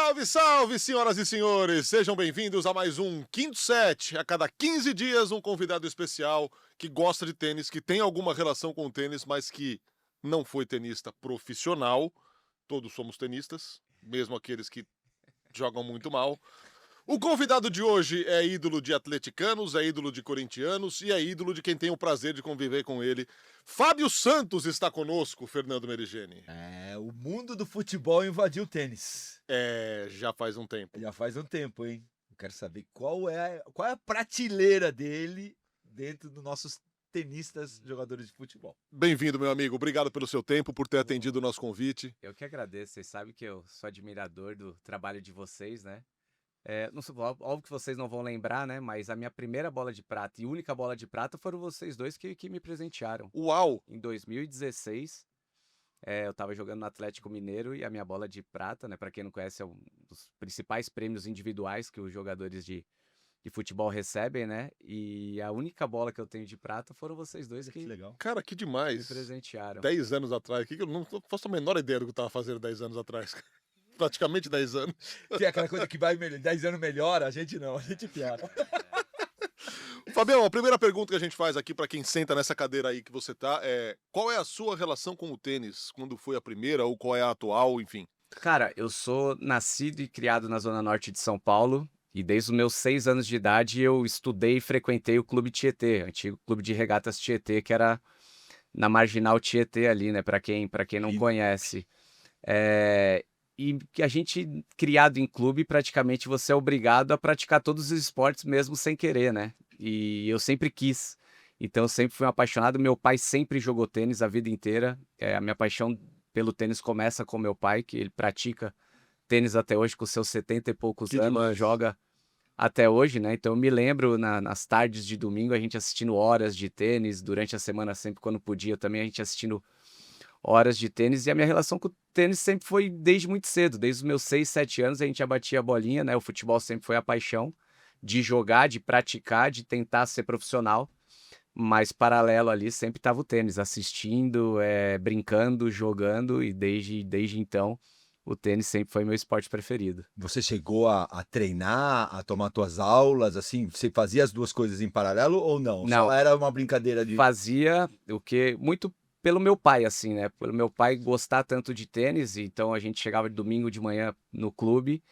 Salve, salve, senhoras e senhores! Sejam bem-vindos a mais um Quinto Set. A cada 15 dias, um convidado especial que gosta de tênis, que tem alguma relação com o tênis, mas que não foi tenista profissional. Todos somos tenistas, mesmo aqueles que jogam muito mal. O convidado de hoje é ídolo de atleticanos, é ídolo de corintianos e é ídolo de quem tem o prazer de conviver com ele. Fábio Santos está conosco, Fernando Meregeni. O mundo do futebol invadiu o tênis. Já faz um tempo. Já faz um tempo, hein? Eu quero saber qual é a prateleira dele dentro dos nossos tenistas jogadores de futebol. Bem-vindo, meu amigo. Obrigado pelo seu tempo, por ter atendido o nosso convite. Eu que agradeço. Vocês sabem que eu sou admirador do trabalho de vocês, né? Não sei, óbvio que vocês não vão lembrar, né? Mas a minha primeira bola de prata e única bola de prata foram vocês dois que me presentearam. Uau! Em 2016, eu tava jogando no Atlético Mineiro e a minha bola de prata, né? Pra quem não conhece, é um dos principais prêmios individuais que os jogadores de futebol recebem, né? E a única bola que eu tenho de prata foram vocês dois Que que legal. Cara, que me demais. presentearam. 10 anos atrás, que eu não faço a menor ideia do que eu tava fazendo 10 anos atrás. Praticamente 10 anos. Tem aquela coisa que vai 10 anos melhora, a gente não, a gente piora. Fabião, a primeira pergunta que a gente faz aqui para quem senta nessa cadeira aí que você tá é: qual é a sua relação com o tênis? Quando foi a primeira ou qual é a atual, enfim? Cara, eu sou nascido e criado na Zona Norte de São Paulo. E desde os meus 6 anos de idade eu estudei e frequentei o Clube Tietê, antigo Clube de Regatas Tietê, que era na Marginal Tietê ali, né? Para quem não Que- conhece. E que a gente, criado em clube, praticamente você é obrigado a praticar todos os esportes mesmo sem querer, né? E eu sempre quis. Então eu sempre fui um apaixonado. Meu pai sempre jogou tênis a vida inteira. A minha paixão pelo tênis começa com meu pai, que ele pratica tênis até hoje, com seus 70 e poucos Que anos, demais. joga até hoje, né? Então eu me lembro nas tardes de domingo a gente assistindo horas de tênis, durante a semana sempre quando podia também a gente assistindo horas de tênis, e a minha relação com o tênis sempre foi desde muito cedo, desde os meus 6, 7 anos a gente já batia a bolinha, né? O futebol sempre foi a paixão de jogar, de praticar, de tentar ser profissional, mas paralelo ali sempre estava o tênis, assistindo, brincando, jogando, e desde então o tênis sempre foi meu esporte preferido. Você chegou a treinar, a tomar tuas aulas, assim, você fazia as duas coisas em paralelo ou não? Só Não, era uma brincadeira de... fazia o que muito pelo meu pai, assim, né? Pelo meu pai gostar tanto de tênis, então a gente chegava de domingo de manhã no clube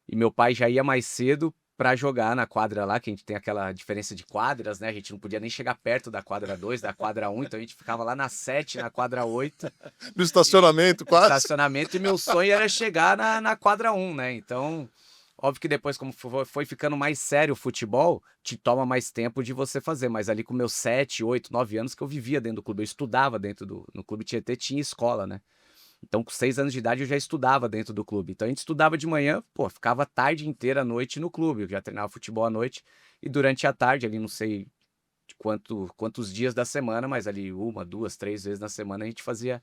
e meu pai já ia mais cedo para jogar na quadra lá, que a gente tem aquela diferença de quadras, né? A gente não podia nem chegar perto da quadra 2, da quadra 1, então a gente ficava lá na 7, na quadra 8, No estacionamento, quase. estacionamento, e meu sonho era chegar na quadra 1, né? Então, óbvio que depois, como foi ficando mais sério o futebol, te toma mais tempo de você fazer. Mas ali com meus 7, 8, 9 anos que eu vivia dentro do clube, eu estudava no Clube Tietê, tinha escola, né? Então, com 6 anos de idade, eu já estudava dentro do clube. Então, a gente estudava de manhã, pô, ficava a tarde inteira, à noite no clube. Eu já treinava futebol à noite. E durante a tarde, ali, não sei de quantos dias da semana, mas ali 1, 2, 3 vezes na semana, a gente fazia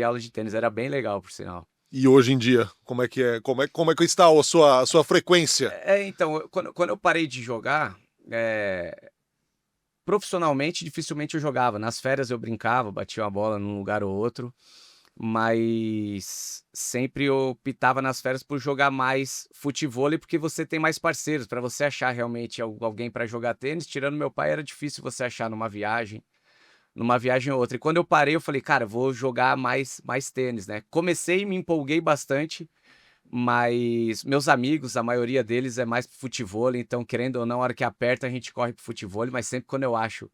aula de tênis. Era bem legal, por sinal. E hoje em dia, como é que é? Como é que está a sua frequência? Então, quando eu parei de jogar, profissionalmente, dificilmente eu jogava. Nas férias eu brincava, batia uma bola num lugar ou outro, mas sempre eu optava nas férias por jogar mais futevôlei, porque você tem mais parceiros, para você achar realmente alguém para jogar tênis. Tirando meu pai, era difícil você achar numa viagem ou outra. E quando eu parei, eu falei, cara, vou jogar mais tênis, né? Comecei, me empolguei bastante, mas meus amigos, a maioria deles é mais pro futevôlei, então, querendo ou não, a hora que aperta, a gente corre pro futevôlei, mas sempre quando eu acho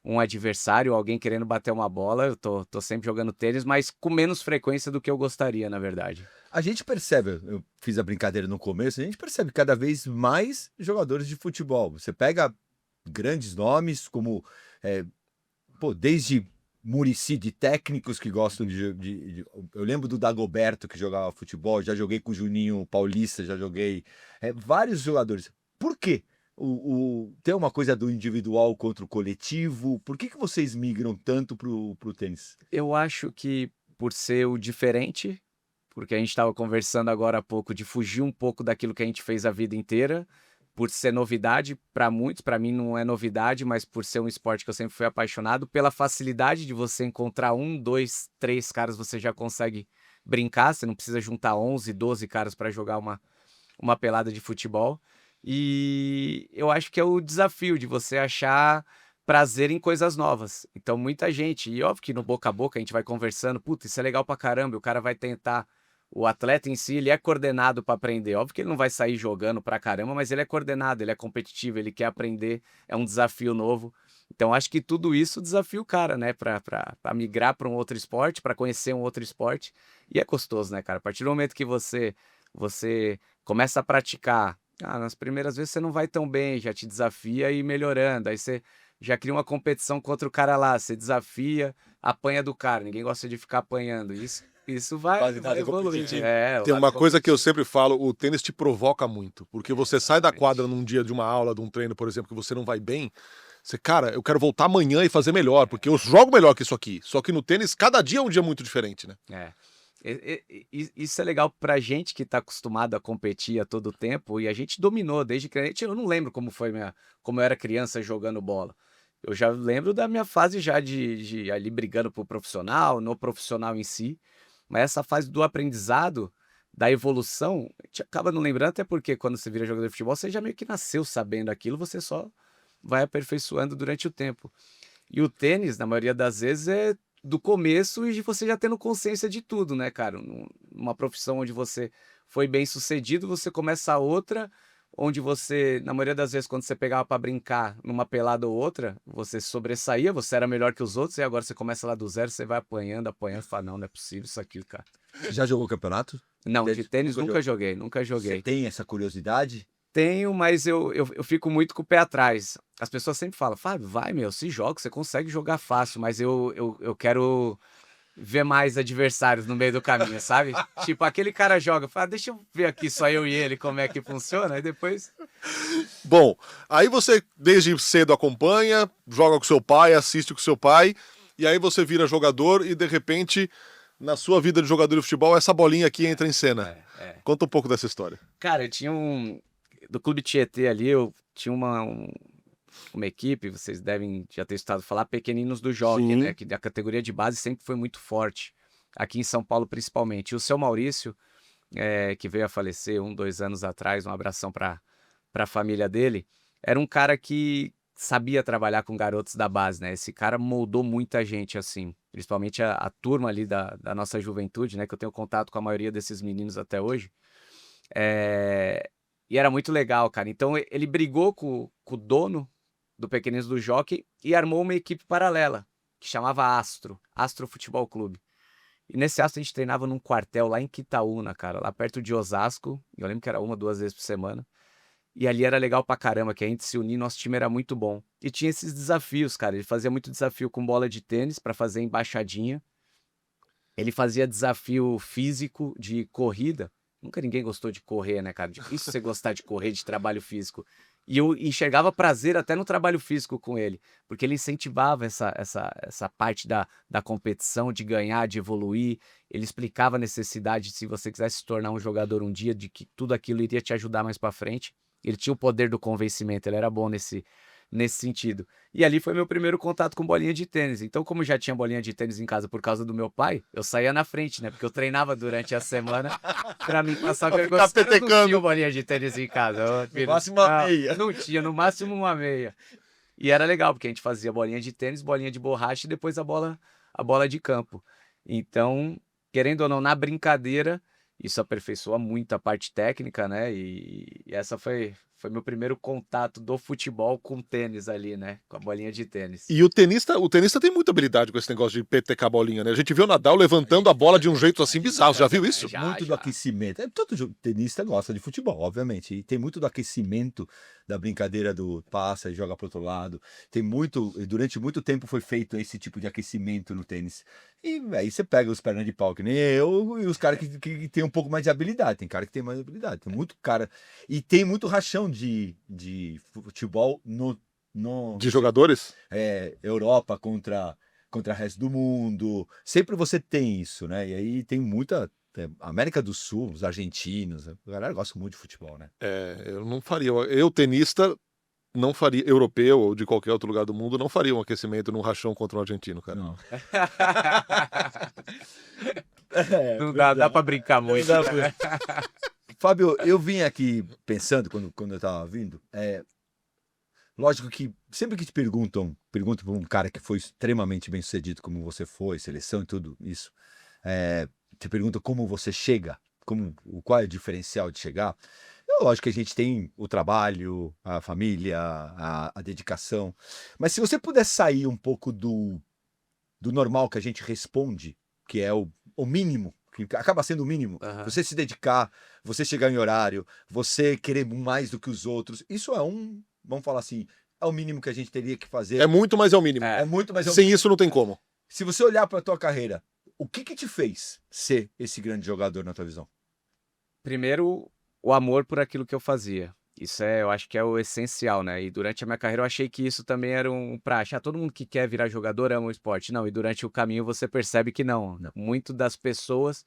um adversário, alguém querendo bater uma bola, eu tô sempre jogando tênis, mas com menos frequência do que eu gostaria, na verdade. A gente percebe, eu fiz a brincadeira no começo, a gente percebe cada vez mais jogadores de futebol. Você pega grandes nomes como, desde Muricy, de técnicos que gostam eu lembro do Dagoberto, que jogava futebol, já joguei com o Juninho Paulista, já joguei vários jogadores. Por quê? Tem uma coisa do individual contra o coletivo. Por que vocês migram tanto pro tênis? Eu acho que por ser o diferente, porque a gente estava conversando agora há pouco de fugir um pouco daquilo que a gente fez a vida inteira, por ser novidade para muitos, para mim não é novidade, mas por ser um esporte que eu sempre fui apaixonado, pela facilidade de você encontrar 1, 2, 3 caras, você já consegue brincar, você não precisa juntar 11, 12 caras para jogar uma pelada de futebol. E eu acho que é o desafio de você achar prazer em coisas novas. Então, muita gente, e óbvio que no boca a boca a gente vai conversando, puta, isso é legal pra caramba, e o cara vai tentar. O atleta em si, ele é coordenado para aprender. Óbvio que ele não vai sair jogando pra caramba, mas ele é coordenado, ele é competitivo, ele quer aprender, é um desafio novo. Então, acho que tudo isso desafia o cara, né, pra migrar para um outro esporte, para conhecer um outro esporte. E é gostoso, né, cara? A partir do momento que você começa a praticar, nas primeiras vezes você não vai tão bem, já te desafia e ir melhorando. Aí você já cria uma competição contra o cara lá, você desafia, apanha do cara. Ninguém gosta de ficar apanhando. Isso vai Quase nada evoluir. competitivo. Tem uma coisa que eu sempre falo, o tênis te provoca muito, porque você sai da quadra num dia de uma aula, de um treino, por exemplo, que você não vai bem, você, cara, eu quero voltar amanhã e fazer melhor, porque eu jogo melhor que isso aqui. Só que no tênis, cada dia é um dia muito diferente, né? É. Isso é legal pra gente que tá acostumado a competir a todo tempo, e a gente dominou desde criança. Eu não lembro como eu era criança jogando bola. Eu já lembro da minha fase já de ali brigando pro profissional, no profissional em si. Mas essa fase do aprendizado, da evolução, a gente acaba não lembrando, até porque quando você vira jogador de futebol, você já meio que nasceu sabendo aquilo, você só vai aperfeiçoando durante o tempo. E o tênis, na maioria das vezes, é do começo e você já tendo consciência de tudo, né, cara? Numa profissão onde você foi bem sucedido, você começa outra, onde você, na maioria das vezes, quando você pegava pra brincar numa pelada ou outra, você sobressaía, você era melhor que os outros, e agora você começa lá do zero, você vai apanhando, e fala, não é possível isso aqui, cara. Já jogou campeonato? Não, de Tênis? tênis Nunca nunca joguei, nunca Você joguei. tem essa curiosidade? Tenho, mas eu fico muito com o pé atrás. As pessoas sempre falam, Fábio, vai, meu, se joga, você consegue jogar fácil, mas eu quero ver mais adversários no meio do caminho, sabe? Tipo, aquele cara joga, fala, deixa eu ver aqui só eu e ele como é que funciona, e depois... Bom, aí você desde cedo acompanha, joga com seu pai, assiste com seu pai, e aí você vira jogador e de repente, na sua vida de jogador de futebol, essa bolinha aqui entra em cena. Conta um pouco dessa história. Cara, eu tinha do Clube Tietê ali, eu tinha uma equipe, vocês devem já ter escutado falar, Pequeninos do Jockey, Sim. né? Que a categoria de base sempre foi muito forte, aqui em São Paulo principalmente. E o seu Maurício, que veio a falecer 2 anos atrás, um abração para a família dele, era um cara que sabia trabalhar com garotos da base, né? Esse cara moldou muita gente, assim, principalmente a turma ali da nossa juventude, né? Que eu tenho contato com a maioria desses meninos até hoje. E era muito legal, cara. Então ele brigou com o dono do Pequeninos do Jockey e armou uma equipe paralela, que chamava Astro Futebol Clube. E nesse Astro a gente treinava num quartel lá em Quitaúna, cara, lá perto de Osasco. Eu lembro que era 1, 2 vezes por semana. E ali era legal pra caramba, que a gente se unia, nosso time era muito bom. E tinha esses desafios, cara. Ele fazia muito desafio com bola de tênis pra fazer embaixadinha. Ele fazia desafio físico de corrida. Nunca ninguém gostou de correr, né, cara? Difícil você gostar de correr, de trabalho físico. E eu enxergava prazer até no trabalho físico com ele, porque ele incentivava essa parte da competição, de ganhar, de evoluir. Ele explicava a necessidade, se você quisesse se tornar um jogador um dia, de que tudo aquilo iria te ajudar mais pra frente. Ele tinha o poder do convencimento, ele era bom nesse sentido. E ali foi meu primeiro contato com bolinha de tênis. Então, como já tinha bolinha de tênis em casa por causa do meu pai, eu saía na frente, né? Porque eu treinava durante a semana pra mim passar Pra vergonha. ficar Os caras não petecando. tinham bolinha de tênis em casa. No máximo uma meia. Não tinha, no máximo uma meia. E era legal, porque a gente fazia bolinha de tênis, bolinha de borracha e depois a bola de campo. Então, querendo ou não, na brincadeira, isso aperfeiçoa muito a parte técnica, né? E essa foi meu primeiro contato do futebol com tênis ali, né? Com a bolinha de tênis. E o tenista tem muita habilidade com esse negócio de petecar a bolinha, né? A gente viu o Nadal levantando a bola de um jeito assim bizarro. Você já viu isso? Já, Muito do já. aquecimento. Todo tenista gosta de futebol, obviamente. E tem muito do aquecimento, da brincadeira do passa e joga pro outro lado. Durante muito tempo foi feito esse tipo de aquecimento no tênis. E aí você pega os pernas de pau, que nem eu, e os caras que tem um pouco mais de habilidade. Tem cara que tem mais habilidade. Tem muito cara. E tem muito rachão de futebol De jogadores? Europa contra o resto do mundo. Sempre você tem isso, né? E aí tem muita. América do Sul, os argentinos, a galera gosta muito de futebol, né? Eu não faria. Eu, tenista, não faria. Europeu ou de qualquer outro lugar do mundo, não faria um aquecimento num rachão contra um argentino, cara. Não. Não dá pra brincar muito. Não dá Fábio, eu vim aqui pensando, quando eu tava vindo, lógico que sempre que te perguntam para um cara que foi extremamente bem sucedido como você foi, seleção e tudo isso, te perguntam como você chega, qual é o diferencial de chegar. Lógico que a gente tem o trabalho, a família, a dedicação, mas se você pudesse sair um pouco do normal que a gente responde, que é o mínimo, que acaba sendo o mínimo, você se dedicar, você chegar em horário, você querer mais do que os outros, isso vamos falar assim, é o mínimo que a gente teria que fazer. É muito, mas é o mínimo. É muito, mas é o Sem isso não tem como. Se você olhar para a tua carreira, o que te fez ser esse grande jogador na tua visão? Primeiro, o amor por aquilo que eu fazia. Isso eu acho que é o essencial, né? E durante a minha carreira eu achei que isso também era um praxe. Todo mundo que quer virar jogador ama o esporte. Não, e durante o caminho você percebe que não. Muito das pessoas,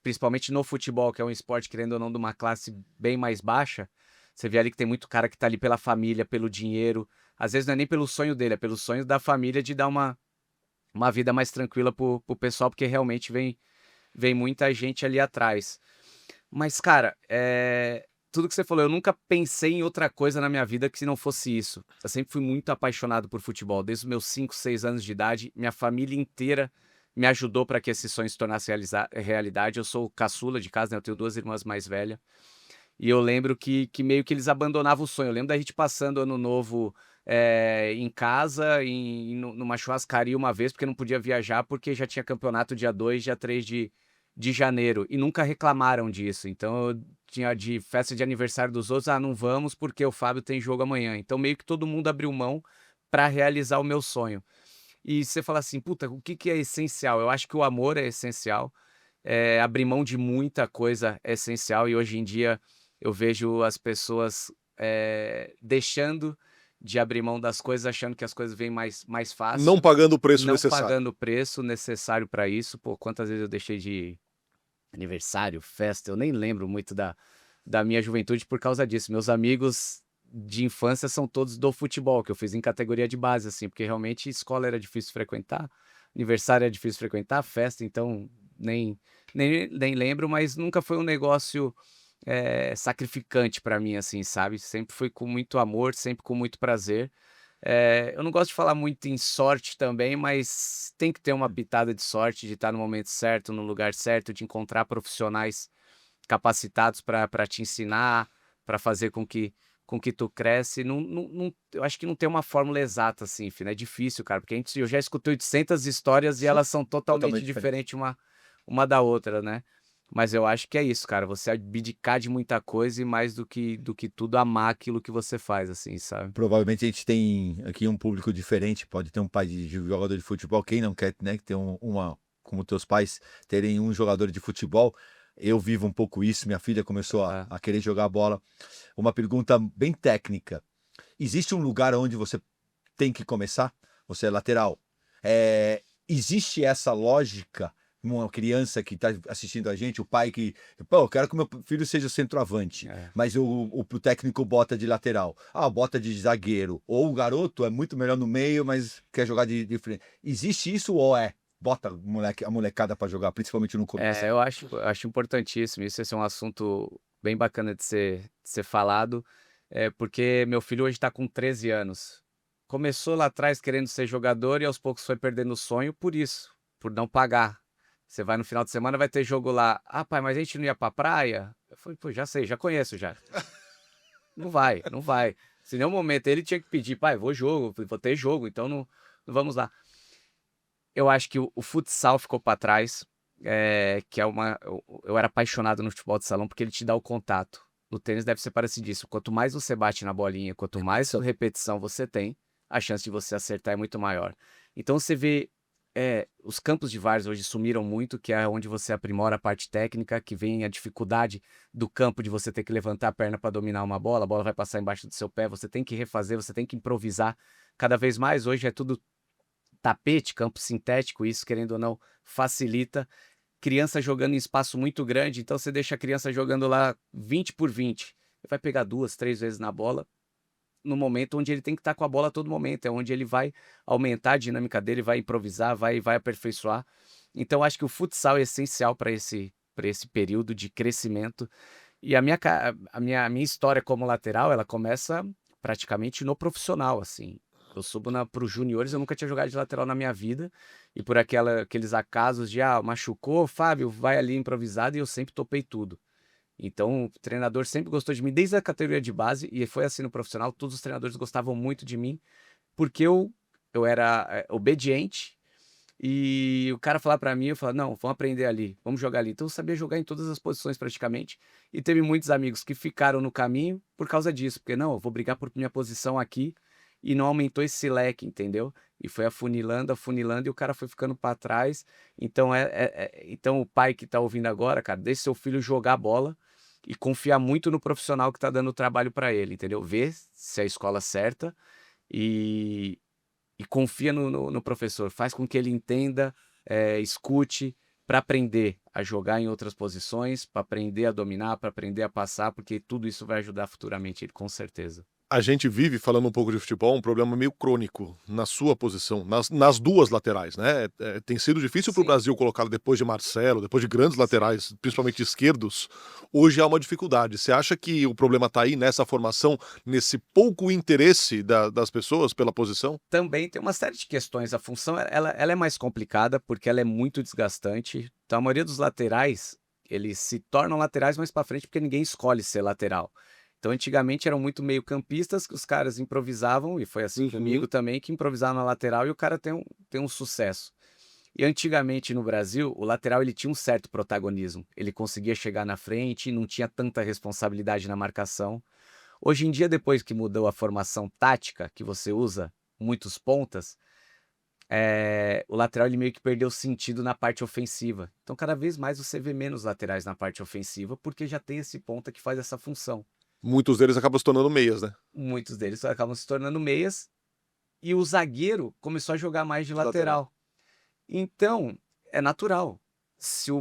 principalmente no futebol, que é um esporte, querendo ou não, de uma classe bem mais baixa, você vê ali que tem muito cara que tá ali pela família, pelo dinheiro. Às vezes não é nem pelo sonho dele, é pelo sonho da família de dar uma vida mais tranquila pro pessoal, porque realmente vem muita gente ali atrás. Mas, cara, tudo que você falou, eu nunca pensei em outra coisa na minha vida que se não fosse isso. Eu sempre fui muito apaixonado por futebol. Desde os meus 5, 6 anos de idade, minha família inteira me ajudou para que esse sonho se tornasse realidade. Eu sou o caçula de casa, né? Eu tenho 2 irmãs mais velhas. E eu lembro que meio que eles abandonavam o sonho. Eu lembro da gente passando ano novo em casa, numa churrascaria uma vez, porque não podia viajar, porque já tinha campeonato dia 2, dia 3 de janeiro. E nunca reclamaram disso. Então eu tinha de festa de aniversário dos outros, não vamos porque o Fábio tem jogo amanhã. Então meio que todo mundo abriu mão para realizar o meu sonho. E você fala assim, puta, o que é essencial? Eu acho que o amor é essencial. Abrir mão de muita coisa é essencial. E hoje em dia eu vejo as pessoas deixando de abrir mão das coisas, achando que as coisas vêm mais fácil. Não pagando o preço não necessário. Não pagando o preço necessário para isso. Pô, quantas vezes eu deixei de aniversário, festa, eu nem lembro muito da minha juventude por causa disso. Meus amigos de infância são todos do futebol, que eu fiz em categoria de base, assim, porque realmente escola era difícil frequentar, aniversário era difícil frequentar, festa, então nem lembro, mas nunca foi um negócio sacrificante para mim, assim, sabe? Sempre foi com muito amor, sempre com muito prazer. Eu não gosto de falar muito em sorte também, mas tem que ter uma pitada de sorte, de estar no momento certo, no lugar certo, de encontrar profissionais capacitados para te ensinar, para fazer com que tu cresce. Eu acho que não tem uma fórmula exata, assim, Fina. É difícil, cara, porque eu já escutei 800 histórias e elas são totalmente diferentes uma da outra, né? Mas eu acho que é isso, cara. Você abdicar de muita coisa e mais do que tudo amar aquilo que você faz, assim, sabe? Provavelmente a gente tem aqui um público diferente. Pode ter um pai de jogador de futebol. Quem não quer, né, ter como teus pais terem um jogador de futebol? Eu vivo um pouco isso. Minha filha começou a querer jogar bola. Uma pergunta bem técnica. Existe um lugar onde você tem que começar? Você é lateral. Existe essa lógica? Uma criança que está assistindo a gente, o pai que, pô, eu quero que meu filho seja centroavante, mas o técnico bota de lateral, bota de zagueiro, ou o garoto é muito melhor no meio, mas quer jogar de frente. Existe isso ou bota a molecada para jogar, principalmente no começo? Eu acho importantíssimo, isso é um assunto bem bacana de ser falado, porque meu filho hoje está com 13 anos. Começou lá atrás querendo ser jogador e aos poucos foi perdendo o sonho por isso, por não pagar. Você vai no final de semana, vai ter jogo lá. Pai, mas a gente não ia pra praia? Eu falei, pô, já sei, já conheço já. Não vai. Se em nenhum momento ele tinha que pedir, pai, vou ter jogo, então não vamos lá. Eu acho que o futsal ficou pra trás, que eu era apaixonado no futebol de salão porque ele te dá o contato. No tênis deve ser parecidíssimo. Quanto mais você bate na bolinha, quanto mais repetição você tem, a chance de você acertar é muito maior. Então você vê os campos de várzea hoje sumiram muito, que é onde você aprimora a parte técnica, que vem a dificuldade do campo de você ter que levantar a perna para dominar uma bola, a bola vai passar embaixo do seu pé, você tem que refazer, você tem que improvisar. Cada vez mais hoje é tudo tapete, campo sintético, isso querendo ou não facilita. Criança jogando em espaço muito grande, então você deixa a criança jogando lá 20 por 20, vai pegar 2, 3 vezes na bola, no momento onde ele tem que estar com a bola a todo momento, é onde ele vai aumentar a dinâmica dele, vai improvisar, vai aperfeiçoar. Então, acho que o futsal é essencial para esse período de crescimento. E a minha história como lateral, ela começa praticamente no profissional, assim. Eu subo para os juniores, eu nunca tinha jogado de lateral na minha vida. E por aqueles acasos de, machucou, Fábio, vai ali improvisado, e eu sempre topei tudo. Então, o treinador sempre gostou de mim, desde a categoria de base, e foi assim no profissional. Todos os treinadores gostavam muito de mim, porque eu era obediente, e o cara falava pra mim, eu falava, não, vamos aprender ali, vamos jogar ali. Então eu sabia jogar em todas as posições praticamente, e teve muitos amigos que ficaram no caminho por causa disso, porque não, eu vou brigar por minha posição aqui, e não aumentou esse leque, entendeu? E foi afunilando, e o cara foi ficando pra trás. Então, então o pai que tá ouvindo agora, cara, deixe seu filho jogar bola e confiar muito no profissional que tá dando o trabalho pra ele, entendeu? Vê se é a escola certa e, e confia no professor, faz com que ele entenda, escute, para aprender a jogar em outras posições, para aprender a dominar, para aprender a passar, porque tudo isso vai ajudar futuramente ele, com certeza. A gente vive, falando um pouco de futebol, um problema meio crônico na sua posição, nas duas laterais, né? Tem sido difícil para o Sim. Brasil colocar depois de Marcelo, depois de grandes laterais, principalmente esquerdos. Hoje há uma dificuldade. Você acha que o problema está aí nessa formação, nesse pouco interesse das pessoas pela posição? Também tem uma série de questões. A função ela é mais complicada porque ela é muito desgastante. Então, a maioria dos laterais, eles se tornam laterais mais para frente porque ninguém escolhe ser lateral. Então, antigamente eram muito meio-campistas que os caras improvisavam, e foi assim comigo também, que improvisavam na lateral e o cara tem um sucesso. E antigamente no Brasil, o lateral ele tinha um certo protagonismo. Ele conseguia chegar na frente, não tinha tanta responsabilidade na marcação. Hoje em dia, depois que mudou a formação tática, que você usa muitos pontas, o lateral ele meio que perdeu sentido na parte ofensiva. Então, cada vez mais você vê menos laterais na parte ofensiva, porque já tem esse ponta que faz essa função. Muitos deles acabam se tornando meias, né? Muitos deles acabam se tornando meias, e o zagueiro começou a jogar mais de Lateral. lateral. Então, é natural. Se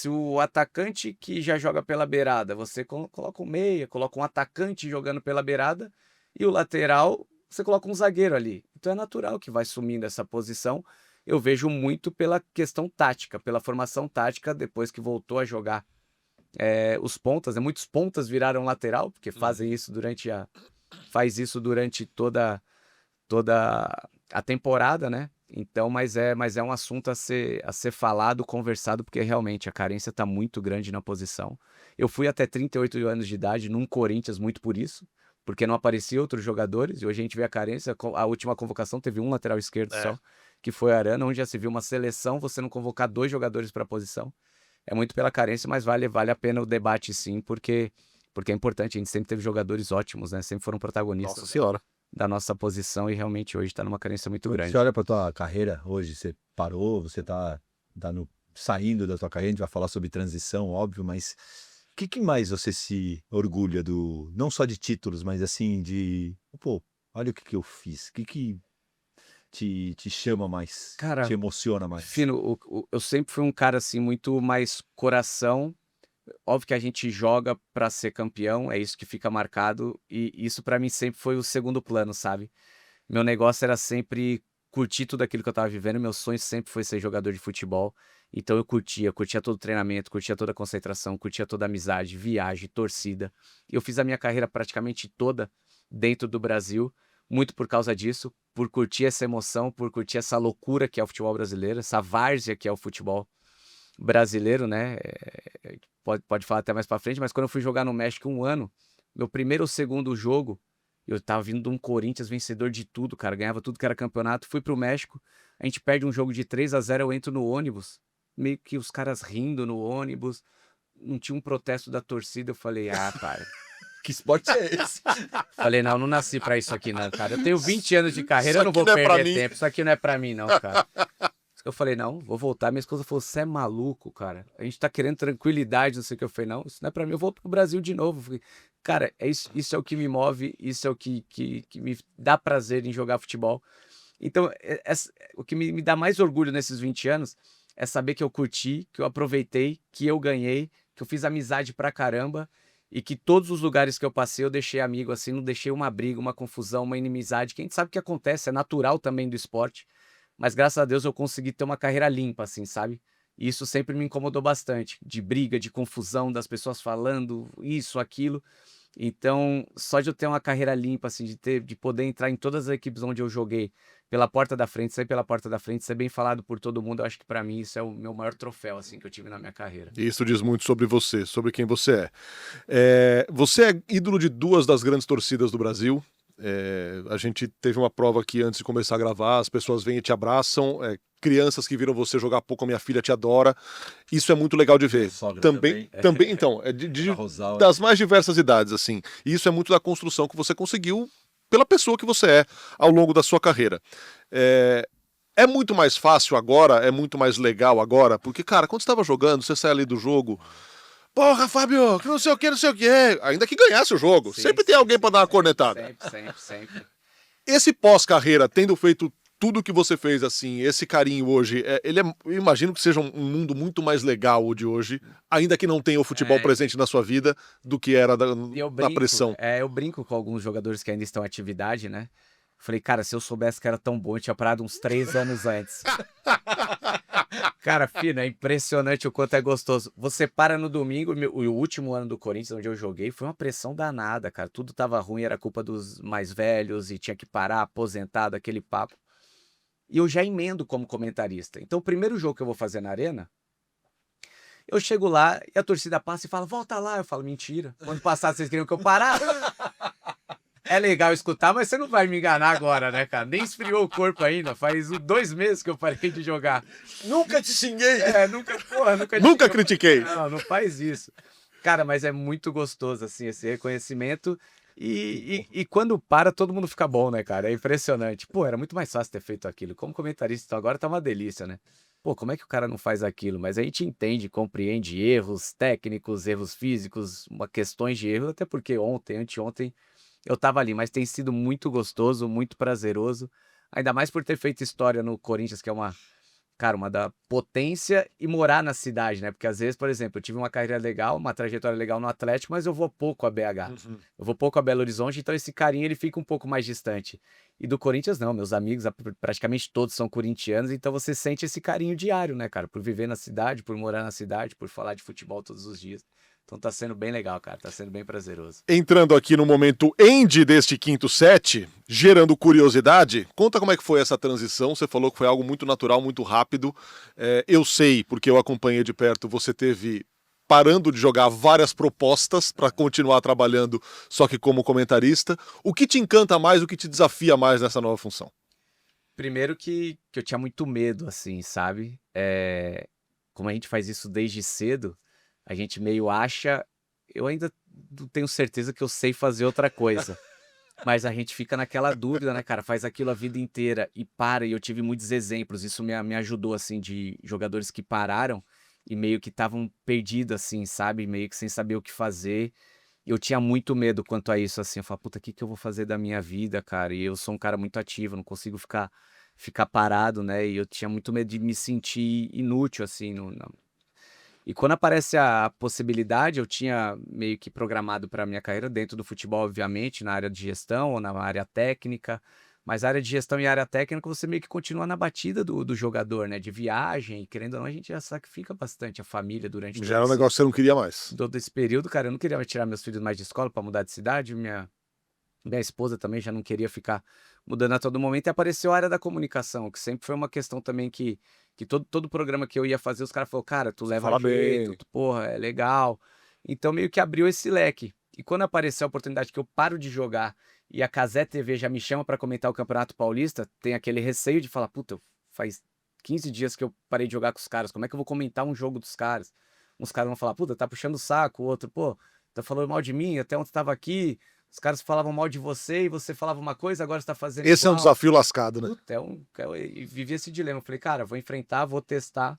o atacante que já joga pela beirada, você coloca um meia, coloca um atacante jogando pela beirada, e o lateral, você coloca um zagueiro ali. Então é natural que vai sumindo essa posição. Eu vejo muito pela questão tática, pela formação tática, depois que voltou a jogar os pontas, né? Muitos pontas viraram lateral, porque fazem isso faz isso durante toda a temporada, né? Então, mas é um assunto a ser falado, conversado, porque realmente a carência está muito grande na posição. Eu fui até 38 anos de idade num Corinthians muito por isso, porque não apareciam outros jogadores, e hoje a gente vê a carência. A última convocação teve um lateral esquerdo só, que foi Arana, onde já se viu uma seleção, você não convocar 2 jogadores para a posição. É muito pela carência, mas vale a pena o debate sim, porque é importante. A gente sempre teve jogadores ótimos, né? Sempre foram protagonistas Nossa senhora. da nossa posição, e realmente hoje está numa carência muito grande. Você olha para tua carreira hoje, você parou, você tá saindo da tua carreira, a gente vai falar sobre transição, óbvio, mas o que mais você se orgulha não só de títulos, mas assim pô, olha o que eu fiz, o que te chama mais, Cara, te emociona mais? Fino, eu sempre fui um cara assim muito mais coração. Óbvio que a gente joga pra ser campeão, é isso que fica marcado, e isso pra mim sempre foi o segundo plano, sabe? Meu negócio era sempre curtir tudo aquilo que eu tava vivendo, meu sonho sempre foi ser jogador de futebol. Então eu curtia todo o treinamento, curtia toda a concentração, curtia toda a amizade, viagem, torcida. Eu fiz a minha carreira praticamente toda dentro do Brasil, muito por causa disso, por curtir essa emoção, por curtir essa loucura que é o futebol brasileiro, essa várzea que é o futebol brasileiro, né? Pode falar até mais pra frente, mas quando eu fui jogar no México um ano, meu primeiro ou segundo jogo, eu tava vindo de um Corinthians vencedor de tudo, cara, ganhava tudo que era campeonato, fui pro México, a gente perde um jogo de 3-0, eu entro no ônibus, meio que os caras rindo no ônibus, não tinha um protesto da torcida, eu falei, cara... Que esporte é esse? Falei, não nasci pra isso aqui não, cara, eu tenho 20 anos de carreira, eu não vou Isso aqui não é pra perder mim. tempo, isso aqui não é pra mim não, cara. Eu falei, não, vou voltar. Minha esposa falou, você é maluco, cara. A gente tá querendo tranquilidade, não sei o que. Eu falei, não, isso não é pra mim, eu vou pro Brasil de novo. Eu falei, cara, isso é o que me move, isso é o que me dá prazer em jogar futebol. Então, o que me dá mais orgulho nesses 20 anos é saber que eu curti, que eu aproveitei, que eu ganhei, que eu fiz amizade pra caramba, e que todos os lugares que eu passei eu deixei amigo, assim, não deixei uma briga, uma confusão, uma inimizade, que a gente sabe que acontece, é natural também do esporte. mas graças a Deus eu consegui ter uma carreira limpa, assim, sabe? E isso sempre me incomodou bastante, de briga, de confusão, das pessoas falando isso, aquilo. Então, só de eu ter uma carreira limpa, assim, de poder entrar em todas as equipes onde eu joguei pela porta da frente, sair pela porta da frente, ser bem falado por todo mundo, eu acho que pra mim isso é o meu maior troféu, assim, que eu tive na minha carreira. E isso diz muito sobre você, sobre quem você é. Você é ídolo de 2 das grandes torcidas do Brasil. A gente teve uma prova aqui antes de começar a gravar, as pessoas vêm e te abraçam, crianças que viram você jogar pouco, a minha filha te adora. Isso é muito legal de ver. Sogra Também, então, A Rosal, das mais diversas idades, assim. E isso é muito da construção que você conseguiu pela pessoa que você é ao longo da sua carreira. É muito mais fácil agora, é muito mais legal agora, porque, cara, quando você estava jogando, você sai ali do jogo. Porra, Fábio, que não sei o que, não sei o que. Ainda que ganhasse o jogo. Sim, sempre tem alguém pra dar uma cornetada. Sempre. Esse pós-carreira, tendo feito tudo que você fez, assim, esse carinho hoje, eu imagino que seja um mundo muito mais legal o de hoje, ainda que não tenha o futebol presente na sua vida, do que era na pressão. Eu brinco com alguns jogadores que ainda estão em atividade, né? Falei, cara, se eu soubesse que era tão bom, eu tinha parado uns 3 anos antes. Cara, Fino, é impressionante o quanto é gostoso. Você para no domingo, o último ano do Corinthians, onde eu joguei, foi uma pressão danada, cara. Tudo tava ruim, era culpa dos mais velhos e tinha que parar, aposentado, aquele papo. E eu já emendo como comentarista. Então, o primeiro jogo que eu vou fazer na Arena, eu chego lá e a torcida passa e fala, volta lá. Eu falo, mentira. Quando passar, vocês queriam que eu parasse? É legal escutar, mas você não vai me enganar agora, né, cara? Nem esfriou o corpo ainda. Faz 2 meses que eu parei de jogar. Nunca te xinguei. Nunca critiquei. Não faz isso. Cara, mas é muito gostoso, assim, esse reconhecimento. E quando para, todo mundo fica bom, né, cara? É impressionante. Pô, era muito mais fácil ter feito aquilo. Como comentarista, então agora tá uma delícia, né? Pô, como é que o cara não faz aquilo? Mas a gente entende, compreende erros técnicos, erros físicos, questões de erro, até porque anteontem, eu tava ali, mas tem sido muito gostoso, muito prazeroso. Ainda mais por ter feito história no Corinthians, que é uma da potência, e morar na cidade, né? Porque às vezes, por exemplo, eu tive uma carreira legal, uma trajetória legal no Atlético, mas eu vou pouco a BH. Eu vou pouco a Belo Horizonte, então esse carinho ele fica um pouco mais distante. E do Corinthians não, meus amigos praticamente todos são corintianos, então você sente esse carinho diário, né, cara? Por viver na cidade, por morar na cidade, por falar de futebol todos os dias. Então tá sendo bem legal, cara. Tá sendo bem prazeroso. Entrando aqui no momento end deste quinto set, gerando curiosidade, conta como é que foi essa transição. Você falou que foi algo muito natural, muito rápido. Eu sei, porque eu acompanhei de perto, você teve parando de jogar várias propostas para continuar trabalhando, só que como comentarista. O que te encanta mais, o que te desafia mais nessa nova função? Primeiro que eu tinha muito medo, assim, sabe? Como a gente faz isso desde cedo, a gente meio acha. Eu ainda não tenho certeza que eu sei fazer outra coisa. Mas a gente fica naquela dúvida, né, cara? Faz aquilo a vida inteira e para. E eu tive muitos exemplos. Isso me ajudou, assim, de jogadores que pararam e meio que estavam perdidos, assim, sabe? Meio que sem saber o que fazer. Eu tinha muito medo quanto a isso, assim. Eu falava, puta, o que eu vou fazer da minha vida, cara? E eu sou um cara muito ativo, não consigo ficar parado, né? E eu tinha muito medo de me sentir inútil, assim, E quando aparece a possibilidade, eu tinha meio que programado para a minha carreira dentro do futebol, obviamente, na área de gestão ou na área técnica. Mas a área de gestão e a área técnica, você meio que continua na batida do jogador, né? De viagem, querendo ou não, a gente já sacrifica bastante a família durante Já era um negócio que você não queria mais. todo esse período. Cara, eu não queria tirar meus filhos mais de escola para mudar de cidade. Minha esposa também já não queria ficar mudando a todo momento. E apareceu a área da comunicação, que sempre foi uma questão também que todo programa que eu ia fazer, os caras falaram, cara, tu leva fala jeito, bem. porra, é legal. Então meio que abriu esse leque. E quando apareceu a oportunidade que eu paro de jogar e a Cazé TV já me chama para comentar o Campeonato Paulista, tem aquele receio de falar, puta, faz 15 dias que eu parei de jogar com os caras, como é que eu vou comentar um jogo dos caras? Uns caras vão falar, puta, tá puxando o saco, o outro, pô, tá falando mal de mim, até ontem tava aqui, os caras falavam mal de você e você falava uma coisa, agora você tá fazendo Esse é um igual. desafio lascado, né? Puta, eu vivi esse dilema. Eu falei, cara, vou enfrentar, vou testar.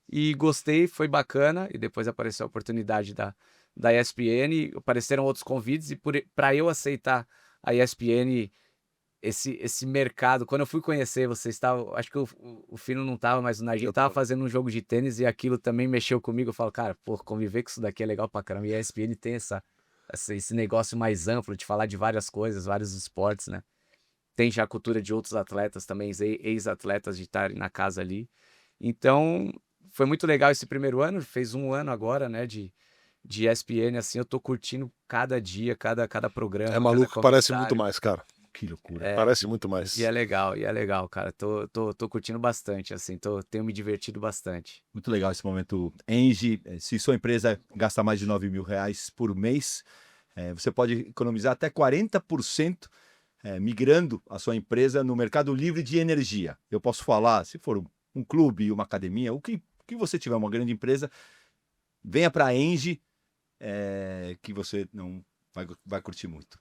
E gostei, foi bacana. E depois apareceu a oportunidade da ESPN, apareceram outros convites. E para eu aceitar a ESPN, esse mercado, quando eu fui conhecer, você estava, acho que o Fino não estava, mas o Narguinho estava fazendo um jogo de tênis e aquilo também mexeu comigo. Eu falo, cara, pô, conviver com isso daqui é legal pra caramba. E a ESPN tem esse negócio mais amplo de falar de várias coisas, vários esportes, né? tem já a cultura de outros atletas também, ex-atletas de estarem na casa ali. Então, foi muito legal esse primeiro ano, fez 1 ano agora, né, de ESPN, assim, eu tô curtindo cada dia, cada programa, É cada maluco, parece muito comentário. mais, cara. Que loucura. É, Parece muito mais. e é legal, cara. Tô curtindo bastante, assim, tenho me divertido bastante. Muito legal esse momento. Engie, se sua empresa gasta mais de R$ 9.000 por mês, você pode economizar até 40% migrando a sua empresa no mercado livre de energia. Eu posso falar, se for um clube, uma academia, o que você tiver, uma grande empresa, venha para a Engie, que você não vai curtir muito.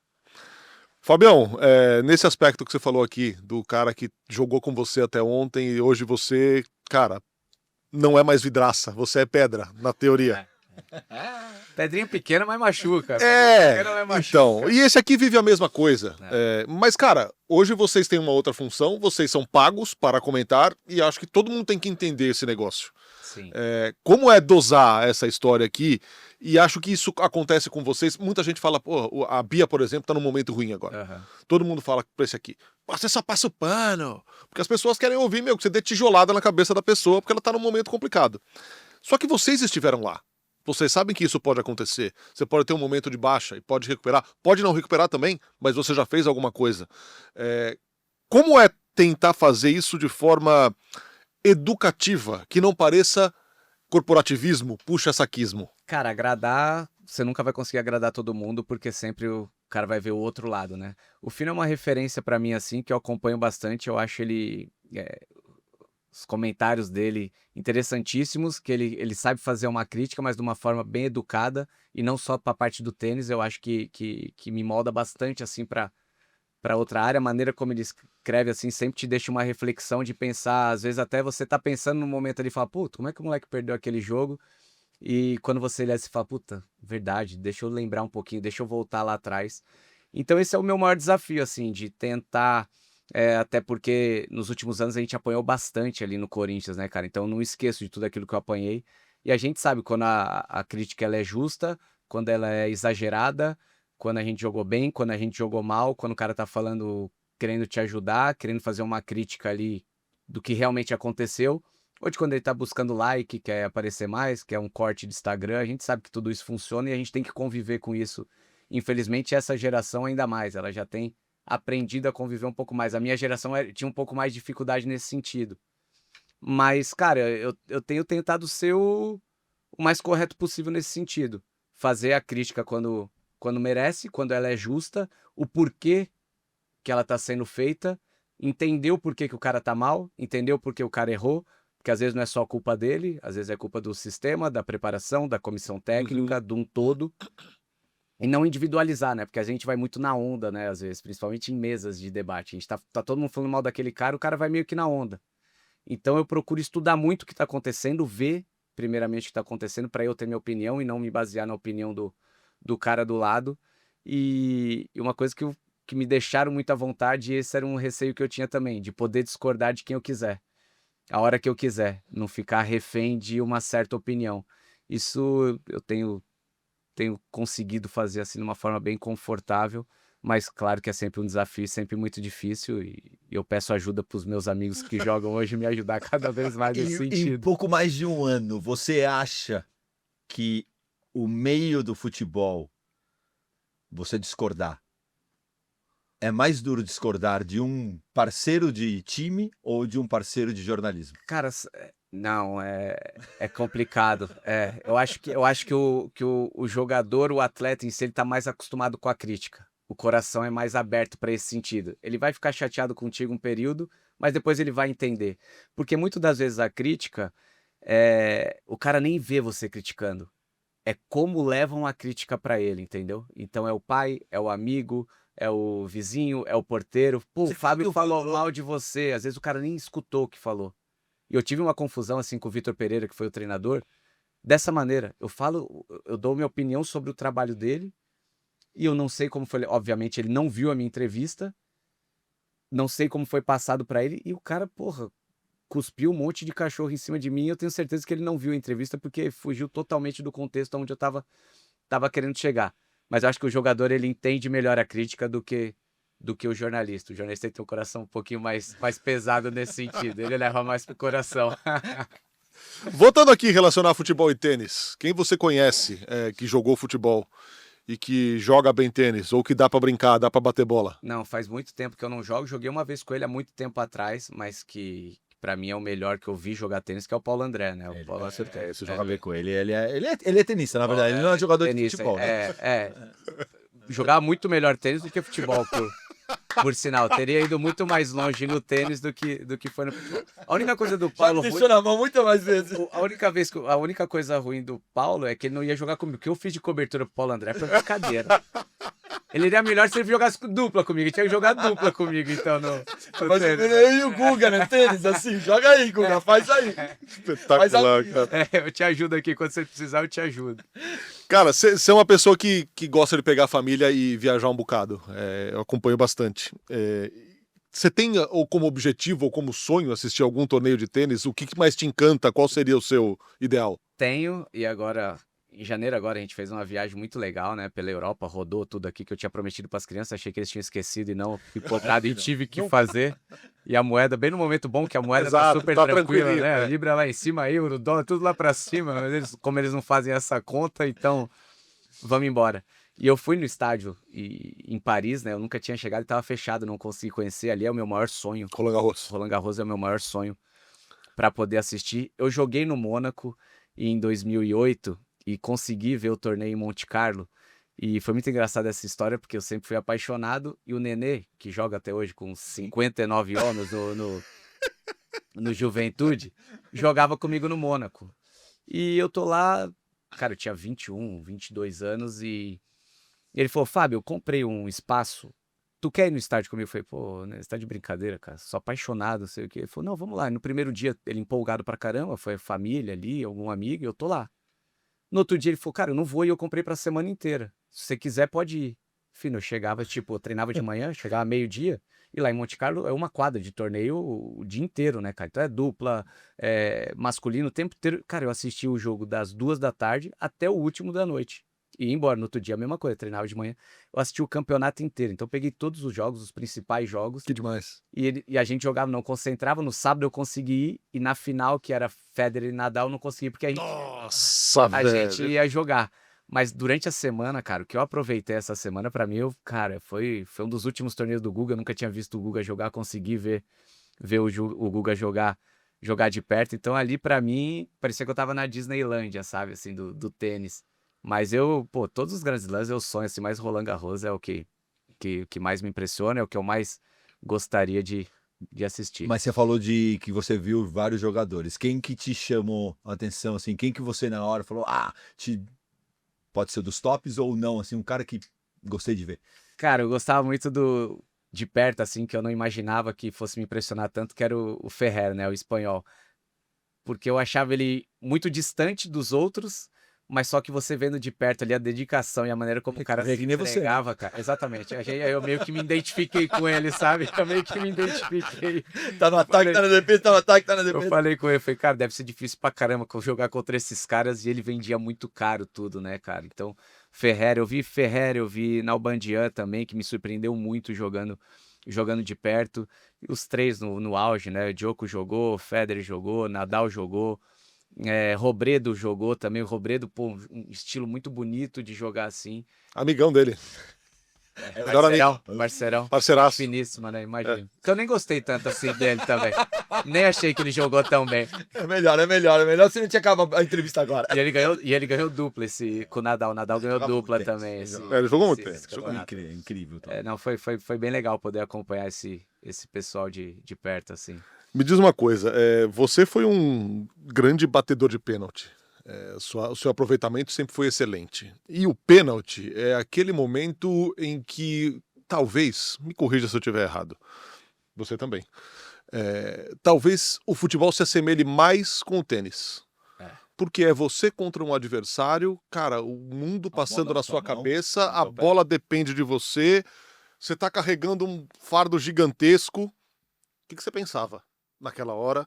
Fabião, nesse aspecto que você falou aqui, do cara que jogou com você até ontem e hoje você, cara, não é mais vidraça, você é pedra, na teoria. Pedrinha pequena, mas machuca. Pedrinha pequena, mas machuca. Então, e esse aqui vive a mesma coisa. Mas, cara, hoje vocês têm uma outra função, vocês são pagos para comentar e acho que todo mundo tem que entender esse negócio. Sim. Como é dosar essa história aqui? E acho que isso acontece com vocês. Muita gente fala, pô, a Bia, por exemplo, tá num momento ruim agora. Aham. Todo mundo fala pra esse aqui, você só passa o pano. Porque as pessoas querem ouvir, que você dê tijolada na cabeça da pessoa, porque ela tá num momento complicado. Só que vocês estiveram lá. Vocês sabem que isso pode acontecer. Você pode ter um momento de baixa e pode recuperar. Pode não recuperar também, mas você já fez alguma coisa. Como é tentar fazer isso de forma educativa, que não pareça corporativismo, puxa-saquismo? Cara, agradar, você nunca vai conseguir agradar todo mundo, porque sempre o cara vai ver o outro lado, né? O Fino é uma referência pra mim, assim, que eu acompanho bastante. Eu acho ele, os comentários dele interessantíssimos, que ele sabe fazer uma crítica, mas de uma forma bem educada, e não só pra parte do tênis. Eu acho que me molda bastante, assim, pra outra área. A maneira como ele escreve, assim, sempre te deixa uma reflexão de pensar. Às vezes até você tá pensando no momento ali e fala, puta, como é que o moleque perdeu aquele jogo? E quando você lê, você fala, puta, verdade, deixa eu lembrar um pouquinho, deixa eu voltar lá atrás. Então esse é o meu maior desafio, assim, de tentar, até porque nos últimos anos a gente apanhou bastante ali no Corinthians, né, cara? Então eu não esqueço de tudo aquilo que eu apanhei. E a gente sabe quando a crítica ela é justa, quando ela é exagerada, quando a gente jogou bem, quando a gente jogou mal, quando o cara tá falando, querendo te ajudar, querendo fazer uma crítica ali do que realmente aconteceu. Ou de quando ele tá buscando like, quer aparecer mais, quer um corte de Instagram. A gente sabe que tudo isso funciona e a gente tem que conviver com isso. Infelizmente, essa geração ainda mais, ela já tem aprendido a conviver um pouco mais. A minha geração tinha um pouco mais de dificuldade nesse sentido. Mas, cara, eu tenho tentado ser o mais correto possível nesse sentido. Fazer a crítica quando merece, quando ela é justa, o porquê que ela tá sendo feita, entender o porquê que o cara tá mal, entender o porquê o cara errou, porque às vezes não é só culpa dele, às vezes é culpa do sistema, da preparação, da comissão técnica, de um todo. E não individualizar, né? Porque a gente vai muito na onda, né? Às vezes, principalmente em mesas de debate. A gente tá todo mundo falando mal daquele cara, o cara vai meio que na onda. Então eu procuro estudar muito o que tá acontecendo, ver primeiramente o que tá acontecendo para eu ter minha opinião e não me basear na opinião do cara do lado. E uma coisa que me deixaram muito à vontade, e esse era um receio que eu tinha também, de poder discordar de quem eu quiser, a hora que eu quiser, não ficar refém de uma certa opinião. Isso eu tenho conseguido fazer assim de uma forma bem confortável, mas claro que é sempre um desafio, sempre muito difícil, e eu peço ajuda para os meus amigos que jogam hoje me ajudar cada vez mais nesse Em sentido. pouco mais de um ano, você acha que o meio do futebol, você discordar, é mais duro discordar de um parceiro de time ou de um parceiro de jornalismo? Cara, não, é complicado. Eu acho que o jogador, o atleta em si, ele tá mais acostumado com a crítica. O coração é mais aberto para esse sentido. Ele vai ficar chateado contigo um período, mas depois ele vai entender. Porque muitas das vezes a crítica, o cara nem vê você criticando. É como levam a crítica para ele, entendeu? Então é o pai, é o amigo, é o vizinho, é o porteiro. Pô, o Fábio falou mal de você. Às vezes o cara nem escutou o que falou. E eu tive uma confusão assim com o Vitor Pereira, que foi o treinador, dessa maneira. Eu dou minha opinião sobre o trabalho dele, e eu não sei como foi. Obviamente, ele não viu a minha entrevista, não sei como foi passado para ele, e o cara, porra, cuspiu um monte de cachorro em cima de mim. E eu tenho certeza que ele não viu a entrevista, porque fugiu totalmente do contexto onde eu tava querendo chegar. Mas eu acho que o jogador, ele entende melhor a crítica do que do que o jornalista. O jornalista tem um coração um pouquinho mais pesado nesse sentido. Ele leva mais pro coração. Voltando aqui, relacionar futebol e tênis. Quem você conhece que jogou futebol e que joga bem tênis? Ou que dá pra brincar, dá pra bater bola? Não, faz muito tempo que eu não jogo. Joguei uma vez com ele há muito tempo atrás, mas que pra mim é o melhor que eu vi jogar tênis, que é o Paulo André, né? O Paulo André. Você joga bem com ele. Ele é tenista, na verdade. Ele não é jogador de Tenista, futebol. Né? Jogava muito melhor tênis do que futebol, por sinal. Teria ido muito mais longe no tênis do que foi no futebol. A única coisa do Paulo deixou na mão muitas mais vezes. a única coisa ruim do Paulo é que ele não ia jogar comigo. O que eu fiz de cobertura pro Paulo André foi brincadeira. Ele iria melhor se ele jogasse dupla comigo. Ele tinha que jogar dupla comigo, então, no Mas tênis. eu e o Guga, né? Tênis, assim, joga aí, Guga, faz aí. Espetacular, cara. Eu te ajudo aqui. Quando você precisar, eu te ajudo. Cara, você é uma pessoa que gosta de pegar a família e viajar um bocado. Eu acompanho bastante. Você tem ou como objetivo ou como sonho assistir algum torneio de tênis? O que mais te encanta? Qual seria o seu ideal? Tenho, e agora, em janeiro agora, a gente fez uma viagem muito legal, né? Pela Europa, rodou tudo aqui que eu tinha prometido para as crianças. Achei que eles tinham esquecido e não pipocado e tive que fazer. E a moeda, bem no momento bom, que a moeda Exato, tá super tá tranquila, tranquilinho, né? é. A Libra lá em cima, euro, dólar, tudo lá para cima. Mas como eles não fazem essa conta, então vamos embora. E eu fui no estádio em Paris, né? Eu nunca tinha chegado e tava fechado, não consegui conhecer. Ali é o meu maior sonho. Roland Garros. Roland Garros é o meu maior sonho para poder assistir. Eu joguei no Mônaco em 2008 e consegui ver o torneio em Monte Carlo. E foi muito engraçada essa história, porque eu sempre fui apaixonado. E o Nenê, que joga até hoje com 59 anos no Juventude, jogava comigo no Mônaco. E eu tô lá, cara, eu tinha 21, 22 anos e ele falou, Fábio, eu comprei um espaço, tu quer ir no estádio comigo? Eu falei, pô, né, você tá de brincadeira, cara, sou apaixonado, não sei o quê. Ele falou, não, vamos lá. E no primeiro dia, ele empolgado pra caramba, foi família ali, algum amigo, e eu tô lá. No outro dia, ele falou, cara, eu não vou e eu comprei pra semana inteira. Se você quiser, pode ir. Filho, eu chegava, tipo, eu treinava de manhã, chegava meio-dia, e lá em Monte Carlo é uma quadra de torneio o dia inteiro, né, cara? Então é dupla, masculino o tempo inteiro. Cara, eu assisti o jogo das 2 da tarde até o último da noite. E ia embora no outro dia, a mesma coisa, treinava de manhã. Eu assisti o campeonato inteiro. Então eu peguei todos os jogos, os principais jogos. Que demais. E a gente jogava, não concentrava. No sábado eu consegui ir. E na final, que era Federer e Nadal, eu não consegui, porque Nossa, a velho. gente ia jogar. Mas durante a semana, cara, o que eu aproveitei essa semana, pra mim, foi um dos últimos torneios do Guga. Eu nunca tinha visto o Guga jogar, consegui ver o Guga jogar de perto. Então ali, pra mim, parecia que eu tava na Disneylândia, sabe, assim, do tênis. Mas todos os grandes lãs eu sonho, assim, mas Roland Garros é o que mais me impressiona, é o que eu mais gostaria de assistir. Mas você falou de que você viu vários jogadores. Quem que te chamou a atenção, assim? Quem que você na hora falou, pode ser dos tops ou não, assim, um cara que gostei de ver. Cara, eu gostava muito de perto, assim, que eu não imaginava que fosse me impressionar tanto, que era o Ferrer, né, o espanhol. Porque eu achava ele muito distante dos outros, mas só que você vendo de perto ali a dedicação e a maneira como o cara se que nem você, né? entregava, cara. Exatamente. Eu meio que me identifiquei com ele, sabe? Eu meio que me identifiquei. Tá no ataque, tá na defesa, tá no ataque, tá na Eu defesa. falei com ele, falei, cara, deve ser difícil pra caramba jogar contra esses caras, e ele vendia muito caro tudo, né, cara? Então, Ferrer, eu vi Nalbandian também, que me surpreendeu muito jogando de perto. E os três no auge, né? Djoko jogou, Federer jogou, Nadal jogou, Robredo jogou também. O Robredo, pô, um estilo muito bonito de jogar assim. Amigão dele. Melhor amigo. Parceirão. Parceiraço. Finíssima, né? Imagina. Que eu nem gostei tanto assim dele também. Nem achei que ele jogou tão bem. É melhor se não tinha acabado a entrevista agora. E ele ganhou dupla com o Nadal. O Nadal ganhou dupla também. Ele jogou muito bem. Jogou incrível. Tá? Não, foi bem legal poder acompanhar esse pessoal de perto, assim. Me diz uma coisa, você foi um grande batedor de pênalti. O seu aproveitamento sempre foi excelente. E o pênalti é aquele momento em que, talvez, me corrija se eu estiver errado, você também, talvez o futebol se assemelhe mais com o tênis. Porque é você contra um adversário, cara, o mundo passando na sua cabeça, a bola depende de você, você tá carregando um fardo gigantesco. O que você pensava naquela hora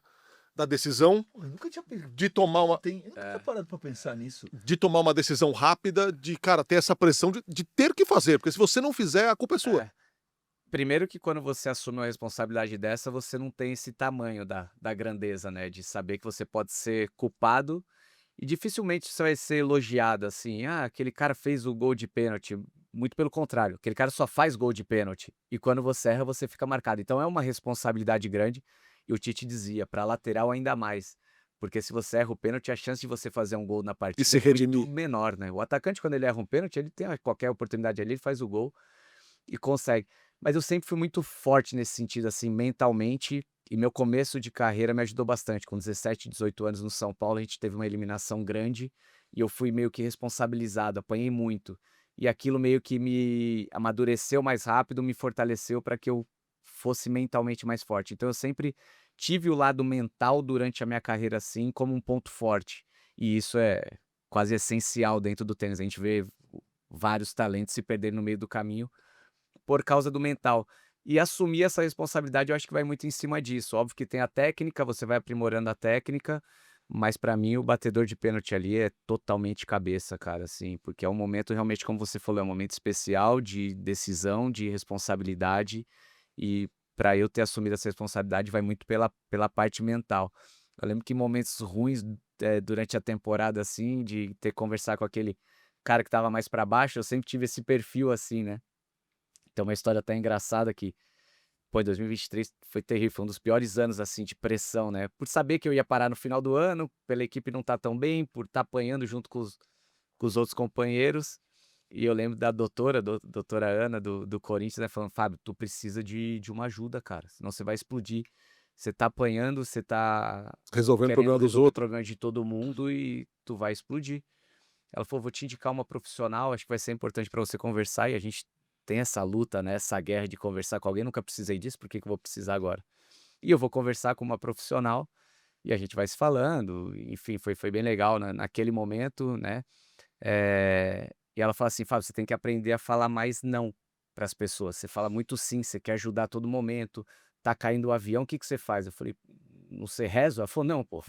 da decisão Eu nunca tinha de tomar uma... Eu nunca tinha parado pra pensar nisso. De tomar uma decisão rápida, de, cara, ter essa pressão de ter que fazer, porque se você não fizer, a culpa é sua. primeiro que quando você assume uma responsabilidade dessa, você não tem esse tamanho da grandeza, né? De saber que você pode ser culpado e dificilmente você vai ser elogiado assim. Ah, aquele cara fez o gol de pênalti. Muito pelo contrário, aquele cara só faz gol de pênalti. E quando você erra, você fica marcado. Então é uma responsabilidade grande. E o Tite dizia, para lateral ainda mais. Porque se você erra o pênalti, a chance de você fazer um gol na E partida se é muito redimir. menor, né? O atacante, quando ele erra um pênalti, ele tem qualquer oportunidade ali, ele faz o gol e consegue. Mas eu sempre fui muito forte nesse sentido, assim, mentalmente, e meu começo de carreira me ajudou bastante. Com 17, 18 anos no São Paulo, a gente teve uma eliminação grande e eu fui meio que responsabilizado, apanhei muito. E aquilo meio que me amadureceu mais rápido, me fortaleceu para que eu fosse mentalmente mais forte. Então eu sempre tive o lado mental durante a minha carreira assim como um ponto forte. E isso é quase essencial dentro do tênis. A gente vê vários talentos se perderem no meio do caminho por causa do mental. E assumir essa responsabilidade eu acho que vai muito em cima disso. Óbvio que tem a técnica, você vai aprimorando a técnica, mas pra mim o batedor de pênalti ali é totalmente cabeça, cara, assim, porque é um momento realmente, como você falou, é um momento especial de decisão, de responsabilidade, e pra eu ter assumido essa responsabilidade vai muito pela parte mental. Eu lembro que em momentos ruins, durante a temporada, assim, de ter que conversar com aquele cara que estava mais pra baixo, eu sempre tive esse perfil assim, né. Tem uma história até engraçada que, pô, 2023 foi terrível, foi um dos piores anos, assim, de pressão, né, por saber que eu ia parar no final do ano, pela equipe não estar tão bem, por estar apanhando junto com os outros companheiros, e eu lembro da doutora Ana do Corinthians, né, falando: "Fábio, tu precisa de uma ajuda, cara, senão você vai explodir. Você tá apanhando, você tá Resolvendo o querendo problema dos resolver o outros. problema de todo mundo e tu vai explodir". Ela falou: "Vou te indicar uma profissional, acho que vai ser importante para você conversar", e a gente tem essa luta, né, essa guerra de conversar com alguém, nunca precisei disso, por que que eu vou precisar agora? E eu vou conversar com uma profissional, e a gente vai se falando, enfim, foi bem legal naquele momento, né, e ela fala assim: "Fábio, você tem que aprender a falar mais não para as pessoas, você fala muito sim, você quer ajudar a todo momento, tá caindo o avião, o que que você faz?" Eu falei: "Não sei, rezo?" Ela falou: "Não, pô,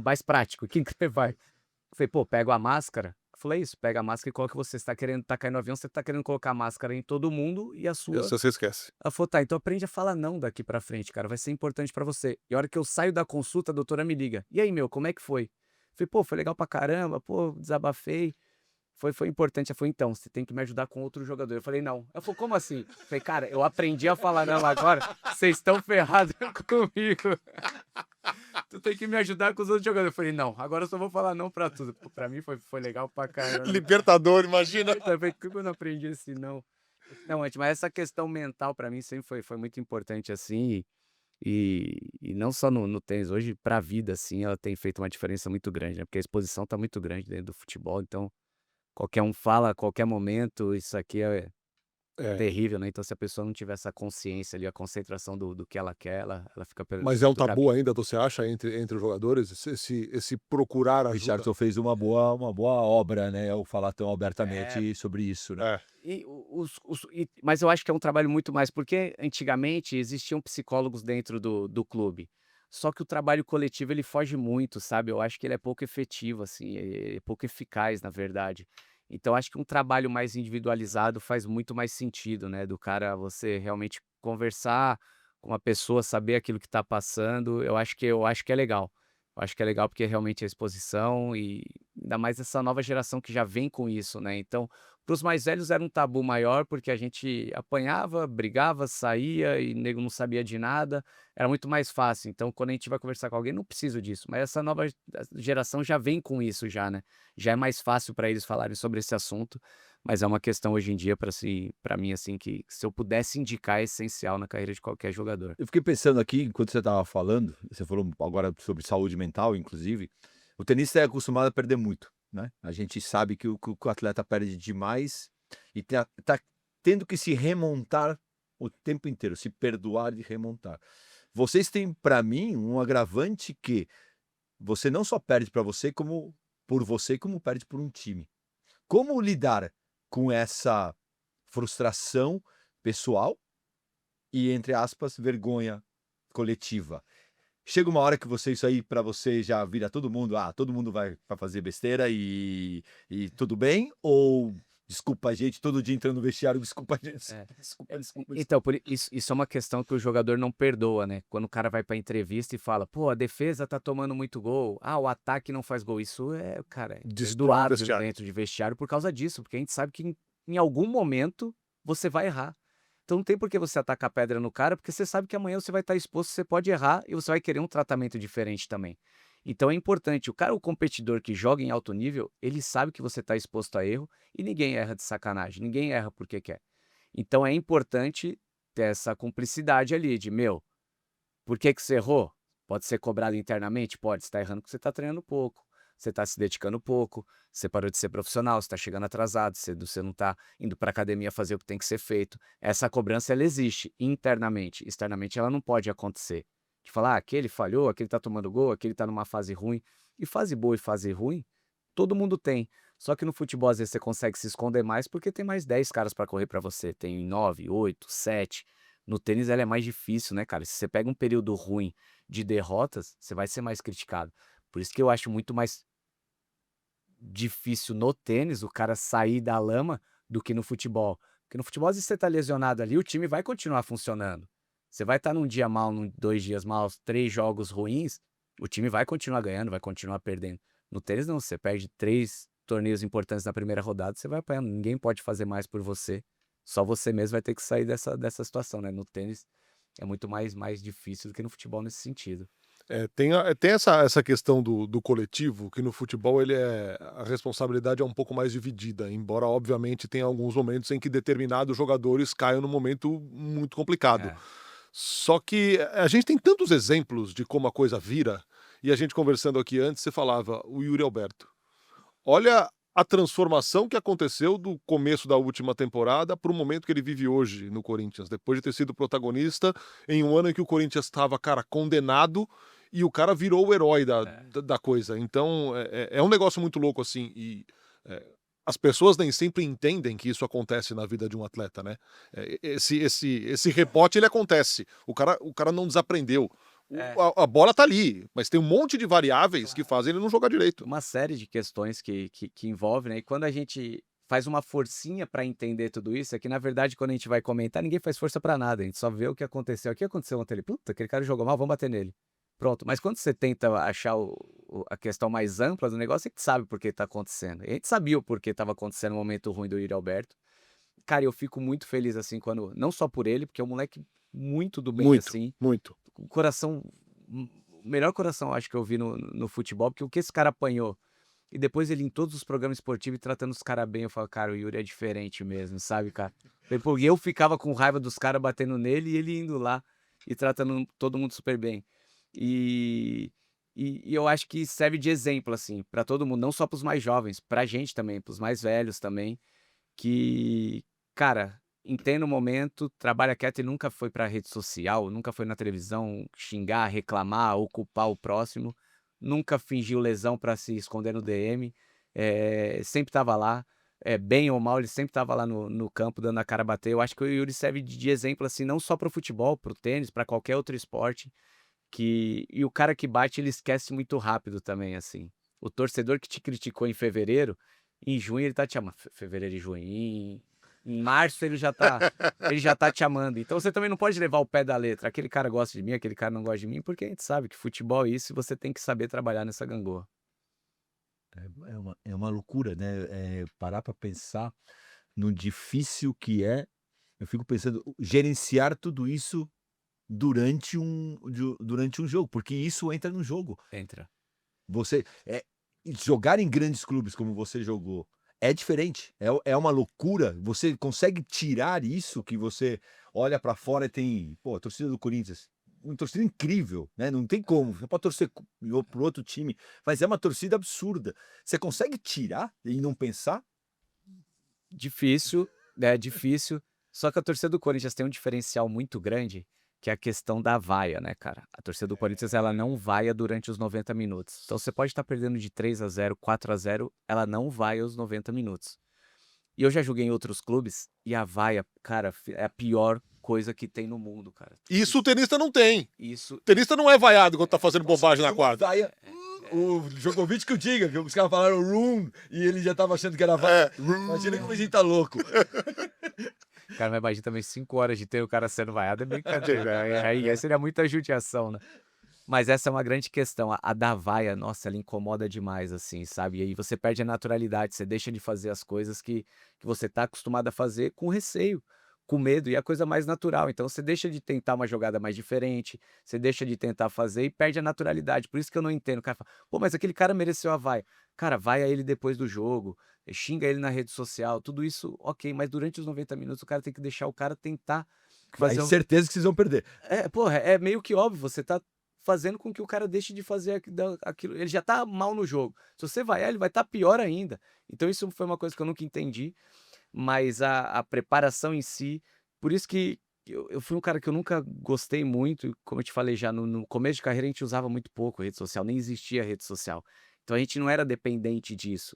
mais prático, o que que você faz?" Eu falei: "Pô, pego a máscara". Eu falei: "Isso, pega a máscara e coloca você. Você tá querendo tá caindo no avião, você tá querendo colocar a máscara em todo mundo e a E sua". você esquece. Ela falou: "Tá, então aprende a falar não daqui pra frente, cara, vai ser importante pra você". E a hora que eu saio da consulta, a doutora me liga: "E aí, meu, como é que foi?" Eu falei: "Pô, foi legal pra caramba, pô, desabafei, foi importante". Ela falou: "Então, você tem que me ajudar com outro jogador". Eu falei: "Não". Ela falou: "Como assim?" Eu falei: "Cara, eu aprendi a falar não agora, vocês estão ferrados comigo". Tu tem que me ajudar com os outros jogadores. Eu falei: "Não, agora eu só vou falar não pra tudo". Pô, pra mim foi legal pra caramba. Libertador, imagina. Então, eu falei: "Por que eu não aprendi esse não?". Não, antes, mas essa questão mental pra mim sempre foi muito importante, assim, e não só no tênis, hoje pra vida, assim, ela tem feito uma diferença muito grande, né, porque a exposição tá muito grande dentro do futebol, então qualquer um fala a qualquer momento, isso aqui é É. terrível, né, então se a pessoa não tiver essa consciência ali, a concentração do que ela quer, ela fica Mas é um do tabu caminho. ainda, você acha, entre os jogadores, esse procurar O ajuda? Richarlison fez uma boa obra, né, ao falar tão É. abertamente sobre isso, né. É. Mas eu acho que é um trabalho muito mais porque antigamente existiam psicólogos dentro do clube, só que o trabalho coletivo ele foge muito, sabe, eu acho que ele é pouco efetivo, assim, é pouco eficaz, na verdade. Então acho que um trabalho mais individualizado faz muito mais sentido, né, do cara você realmente conversar com uma pessoa, saber aquilo que está passando, eu acho que é legal. Eu acho que é legal porque realmente é exposição e ainda mais essa nova geração que já vem com isso, né, então para os mais velhos era um tabu maior, porque a gente apanhava, brigava, saía e nego não sabia de nada, era muito mais fácil. Então, quando a gente vai conversar com alguém, não preciso disso. Mas essa nova geração já vem com isso já, né? Já é mais fácil para eles falarem sobre esse assunto, mas é uma questão hoje em dia para mim assim que se eu pudesse indicar é essencial na carreira de qualquer jogador. Eu fiquei pensando aqui, enquanto você estava falando, você falou agora sobre saúde mental, inclusive, o tenista é acostumado a perder muito, né? A gente sabe que o atleta perde demais e tá tendo que se remontar o tempo inteiro, se perdoar e remontar. Vocês têm, para mim, um agravante que você não só perde para você, como perde por um time. Como lidar com essa frustração pessoal e, entre aspas, vergonha coletiva? Chega uma hora que isso aí para você já vira todo mundo vai fazer besteira e tudo bem? Ou Desculpa a gente, todo dia entrando no vestiário, desculpa a gente. É. Desculpa. Então, isso é uma questão que o jogador não perdoa, né? Quando o cara vai pra entrevista e fala, pô, a defesa tá tomando muito gol, o ataque não faz gol. Isso é, cara, é Destrói o perdoado vestiário. dentro de vestiário por causa disso, porque a gente sabe que em algum momento você vai errar. Então não tem por que você atacar pedra no cara, porque você sabe que amanhã você vai estar exposto, você pode errar e você vai querer um tratamento diferente também. Então é importante, o competidor que joga em alto nível, ele sabe que você está exposto a erro e ninguém erra de sacanagem, ninguém erra porque quer. Então é importante ter essa cumplicidade ali de, por que você errou? Pode ser cobrado internamente? Pode, você está errando porque você está treinando pouco, você está se dedicando pouco, você parou de ser profissional, você está chegando atrasado, você não está indo para a academia fazer o que tem que ser feito. Essa cobrança, ela existe internamente, externamente ela não pode acontecer. De falar, aquele falhou, aquele tá tomando gol, aquele tá numa fase ruim. E fase boa e fase ruim, todo mundo tem. Só que no futebol, às vezes, você consegue se esconder mais porque tem mais 10 caras para correr para você. Tem 9, 8, 7. No tênis, ela é mais difícil, né, cara? Se você pega um período ruim de derrotas, você vai ser mais criticado. Por isso que eu acho muito mais difícil no tênis o cara sair da lama do que no futebol. Porque no futebol, às vezes você tá lesionado ali, o time vai continuar funcionando. Você vai estar num dia mal, 2 dias maus, 3 jogos ruins, o time vai continuar ganhando, vai continuar perdendo. No tênis não, você perde 3 torneios importantes na primeira rodada, você vai apanhando, ninguém pode fazer mais por você, só você mesmo vai ter que sair dessa situação, né? No tênis é muito mais difícil do que no futebol nesse sentido. Tem essa questão do coletivo, que no futebol a responsabilidade é um pouco mais dividida, embora obviamente tenha alguns momentos em que determinados jogadores caiam num momento muito complicado. É. Só que a gente tem tantos exemplos de como a coisa vira, e a gente conversando aqui antes, você falava, o Yuri Alberto. Olha a transformação que aconteceu do começo da última temporada para o momento que ele vive hoje no Corinthians, depois de ter sido protagonista em um ano em que o Corinthians estava, cara, condenado, e o cara virou o herói da coisa. Então, é um negócio muito louco, assim, e as pessoas nem sempre entendem que isso acontece na vida de um atleta, né? Esse rebote, ele acontece. O cara não desaprendeu. A bola tá ali, mas tem um monte de variáveis que fazem ele não jogar direito. Uma série de questões que envolve, né? E quando a gente faz uma forcinha para entender tudo isso, é que na verdade quando a gente vai comentar, ninguém faz força para nada, a gente só vê o que aconteceu. O que aconteceu ontem? Puta, aquele cara jogou mal, vamos bater nele. Pronto, mas quando você tenta achar a questão mais ampla do negócio, a gente sabe por que tá acontecendo. E a gente sabia o porquê tava acontecendo o momento ruim do Yuri Alberto. Cara, eu fico muito feliz, assim, quando... Não só por ele, porque é um moleque muito do bem, Muito, assim. muito. O coração... O melhor coração, acho que eu vi no futebol, porque o que esse cara apanhou. E depois ele em todos os programas esportivos tratando os caras bem, eu falo, cara, o Yuri é diferente mesmo, sabe, cara? Porque eu ficava com raiva dos caras batendo nele e ele indo lá e tratando todo mundo super bem. E eu acho que serve de exemplo, assim, pra todo mundo, não só pros mais jovens, pra gente também, pros mais velhos também, que, cara, entenda o momento, trabalha quieto e nunca foi pra rede social, nunca foi na televisão xingar, reclamar ou culpar o próximo, nunca fingiu lesão pra se esconder no DM, sempre tava lá, bem ou mal, ele sempre tava lá no campo dando a cara a bater. Eu acho que o Yuri serve de exemplo, assim, não só pro futebol, pro tênis, pra qualquer outro esporte. E o cara que bate, ele esquece muito rápido também, assim. O torcedor que te criticou em fevereiro, em junho ele tá te amando. Fevereiro e junho. Em março ele já tá te amando. Então você também não pode levar o pé da letra. Aquele cara gosta de mim, aquele cara não gosta de mim, porque a gente sabe que futebol é isso e você tem que saber trabalhar nessa gangorra. É uma loucura, né? Parar para pensar no difícil que é. Eu fico pensando, gerenciar tudo isso durante um jogo, porque isso entra no jogo. Entra. Você jogar em grandes clubes como você jogou é diferente, é uma loucura. Você consegue tirar isso que você olha para fora e tem, pô, a torcida do Corinthians, uma torcida incrível, né? Não tem como, você pode torcer pro outro time, mas é uma torcida absurda. Você consegue tirar e não pensar? Difícil, difícil. Só que a torcida do Corinthians tem um diferencial muito grande, que é a questão da vaia, né, cara? A torcida do Corinthians, ela não vaia durante os 90 minutos. Então você pode estar perdendo de 3-0, 4-0, ela não vaia os 90 minutos. E eu já joguei em outros clubes e a vaia, cara, é a pior coisa que tem no mundo, cara. Isso o tenista não tem. Isso O tenista não é vaiado quando tá fazendo bobagem na quadra. Vaia, O Djokovic que o diga, que os caras falaram room e ele já tava achando que era Imagina como a gente tá louco. Cara, mas imagina também 5 horas de ter o cara sendo vaiado, é brincadeira. Aí seria muita judiação, né? Mas essa é uma grande questão. A da vaia, nossa, ela incomoda demais, assim, sabe? E aí você perde a naturalidade, você deixa de fazer as coisas que você tá acostumado a fazer com receio, com medo, e é a coisa mais natural. Então você deixa de tentar uma jogada mais diferente, você deixa de tentar fazer e perde a naturalidade. Por isso que eu não entendo. O cara fala, pô, mas aquele cara mereceu a vaia. Cara, vaia ele depois do jogo, xinga ele na rede social, tudo isso, ok, mas durante os 90 minutos o cara tem que deixar o cara tentar Aí fazer certeza que vocês vão perder. porra, é meio que óbvio, você tá fazendo com que o cara deixe de fazer aquilo. Ele já tá mal no jogo. Se você vaiar, ele vai estar pior ainda. Então isso foi uma coisa que eu nunca entendi, mas a preparação em si, por isso que eu fui um cara que eu nunca gostei muito, e como eu te falei já, no começo de carreira a gente usava muito pouco rede social, nem existia rede social. Então a gente não era dependente disso.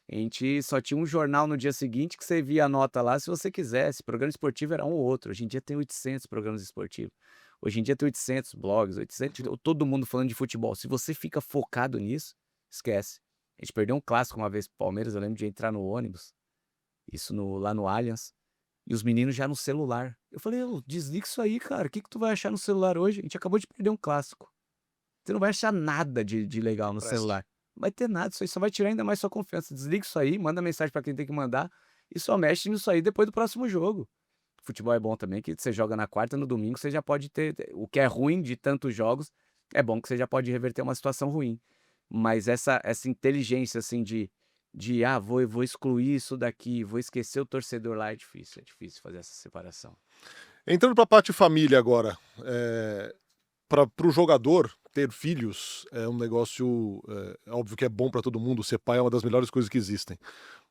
A gente só tinha um jornal no dia seguinte que você via a nota lá se você quisesse. Programa esportivo era um ou outro. Hoje em dia tem 800 programas esportivos. Hoje em dia tem 800 blogs, 800, todo mundo falando de futebol. Se você fica focado nisso, esquece. A gente perdeu um clássico uma vez pro Palmeiras, eu lembro de entrar no ônibus, isso lá no Allianz, e os meninos já no celular. Eu falei, desliga isso aí, cara. O que tu vai achar no celular hoje? A gente acabou de perder um clássico. Você não vai achar nada de legal no Preste. celular. Não vai ter nada, isso aí só vai tirar ainda mais sua confiança. Desliga isso aí, manda mensagem pra quem tem que mandar e só mexe nisso aí depois do próximo jogo. Futebol é bom também, que você joga na quarta, no domingo você já pode ter. O que é ruim de tantos jogos, é bom que você já pode reverter uma situação ruim. Mas essa inteligência, assim, vou excluir isso daqui, vou esquecer o torcedor lá, é difícil fazer essa separação. Entrando para a parte família agora, para o jogador ter filhos é um negócio, óbvio que é bom para todo mundo, ser pai é uma das melhores coisas que existem,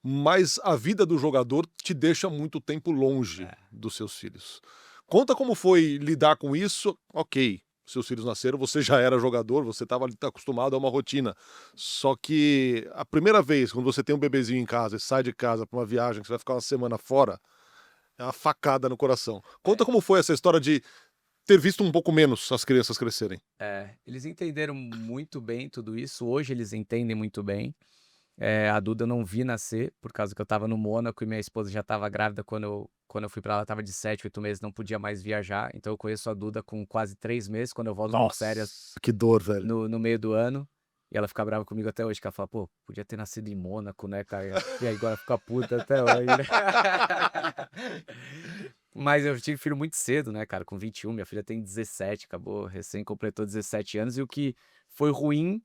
mas a vida do jogador te deixa muito tempo longe dos seus filhos. Conta como foi lidar com isso, ok, seus filhos nasceram, você já era jogador, você estava acostumado a uma rotina, só que a primeira vez, quando você tem um bebezinho em casa e sai de casa para uma viagem, que você vai ficar uma semana fora, é uma facada no coração. Conta como foi essa história de ter visto um pouco menos as crianças crescerem. Eles entenderam muito bem tudo isso, hoje eles entendem muito bem. A Duda eu não vi nascer, por causa que eu tava no Mônaco e minha esposa já tava grávida quando eu fui pra lá, tava de 7, 8 meses, não podia mais viajar. Então eu conheço a Duda com quase 3 meses, quando eu volto com férias que dor, velho. no meio do ano. E ela fica brava comigo até hoje, que ela fala, pô, podia ter nascido em Mônaco, né, cara? E aí agora fica puta até hoje, né? Mas eu tive filho muito cedo, né, cara? Com 21, minha filha tem 17, acabou, recém completou 17 anos. E o que foi ruim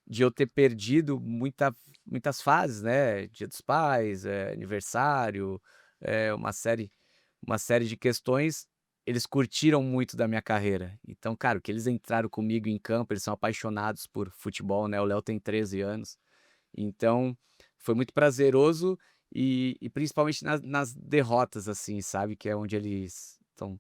de eu ter perdido muitas fases, né? Dia dos Pais, aniversário, uma série de questões. Eles curtiram muito da minha carreira. Então, cara, o que eles entraram comigo em campo, eles são apaixonados por futebol, né? O Léo tem 13 anos. Então, foi muito prazeroso e principalmente nas derrotas, assim, sabe? Que é onde eles estão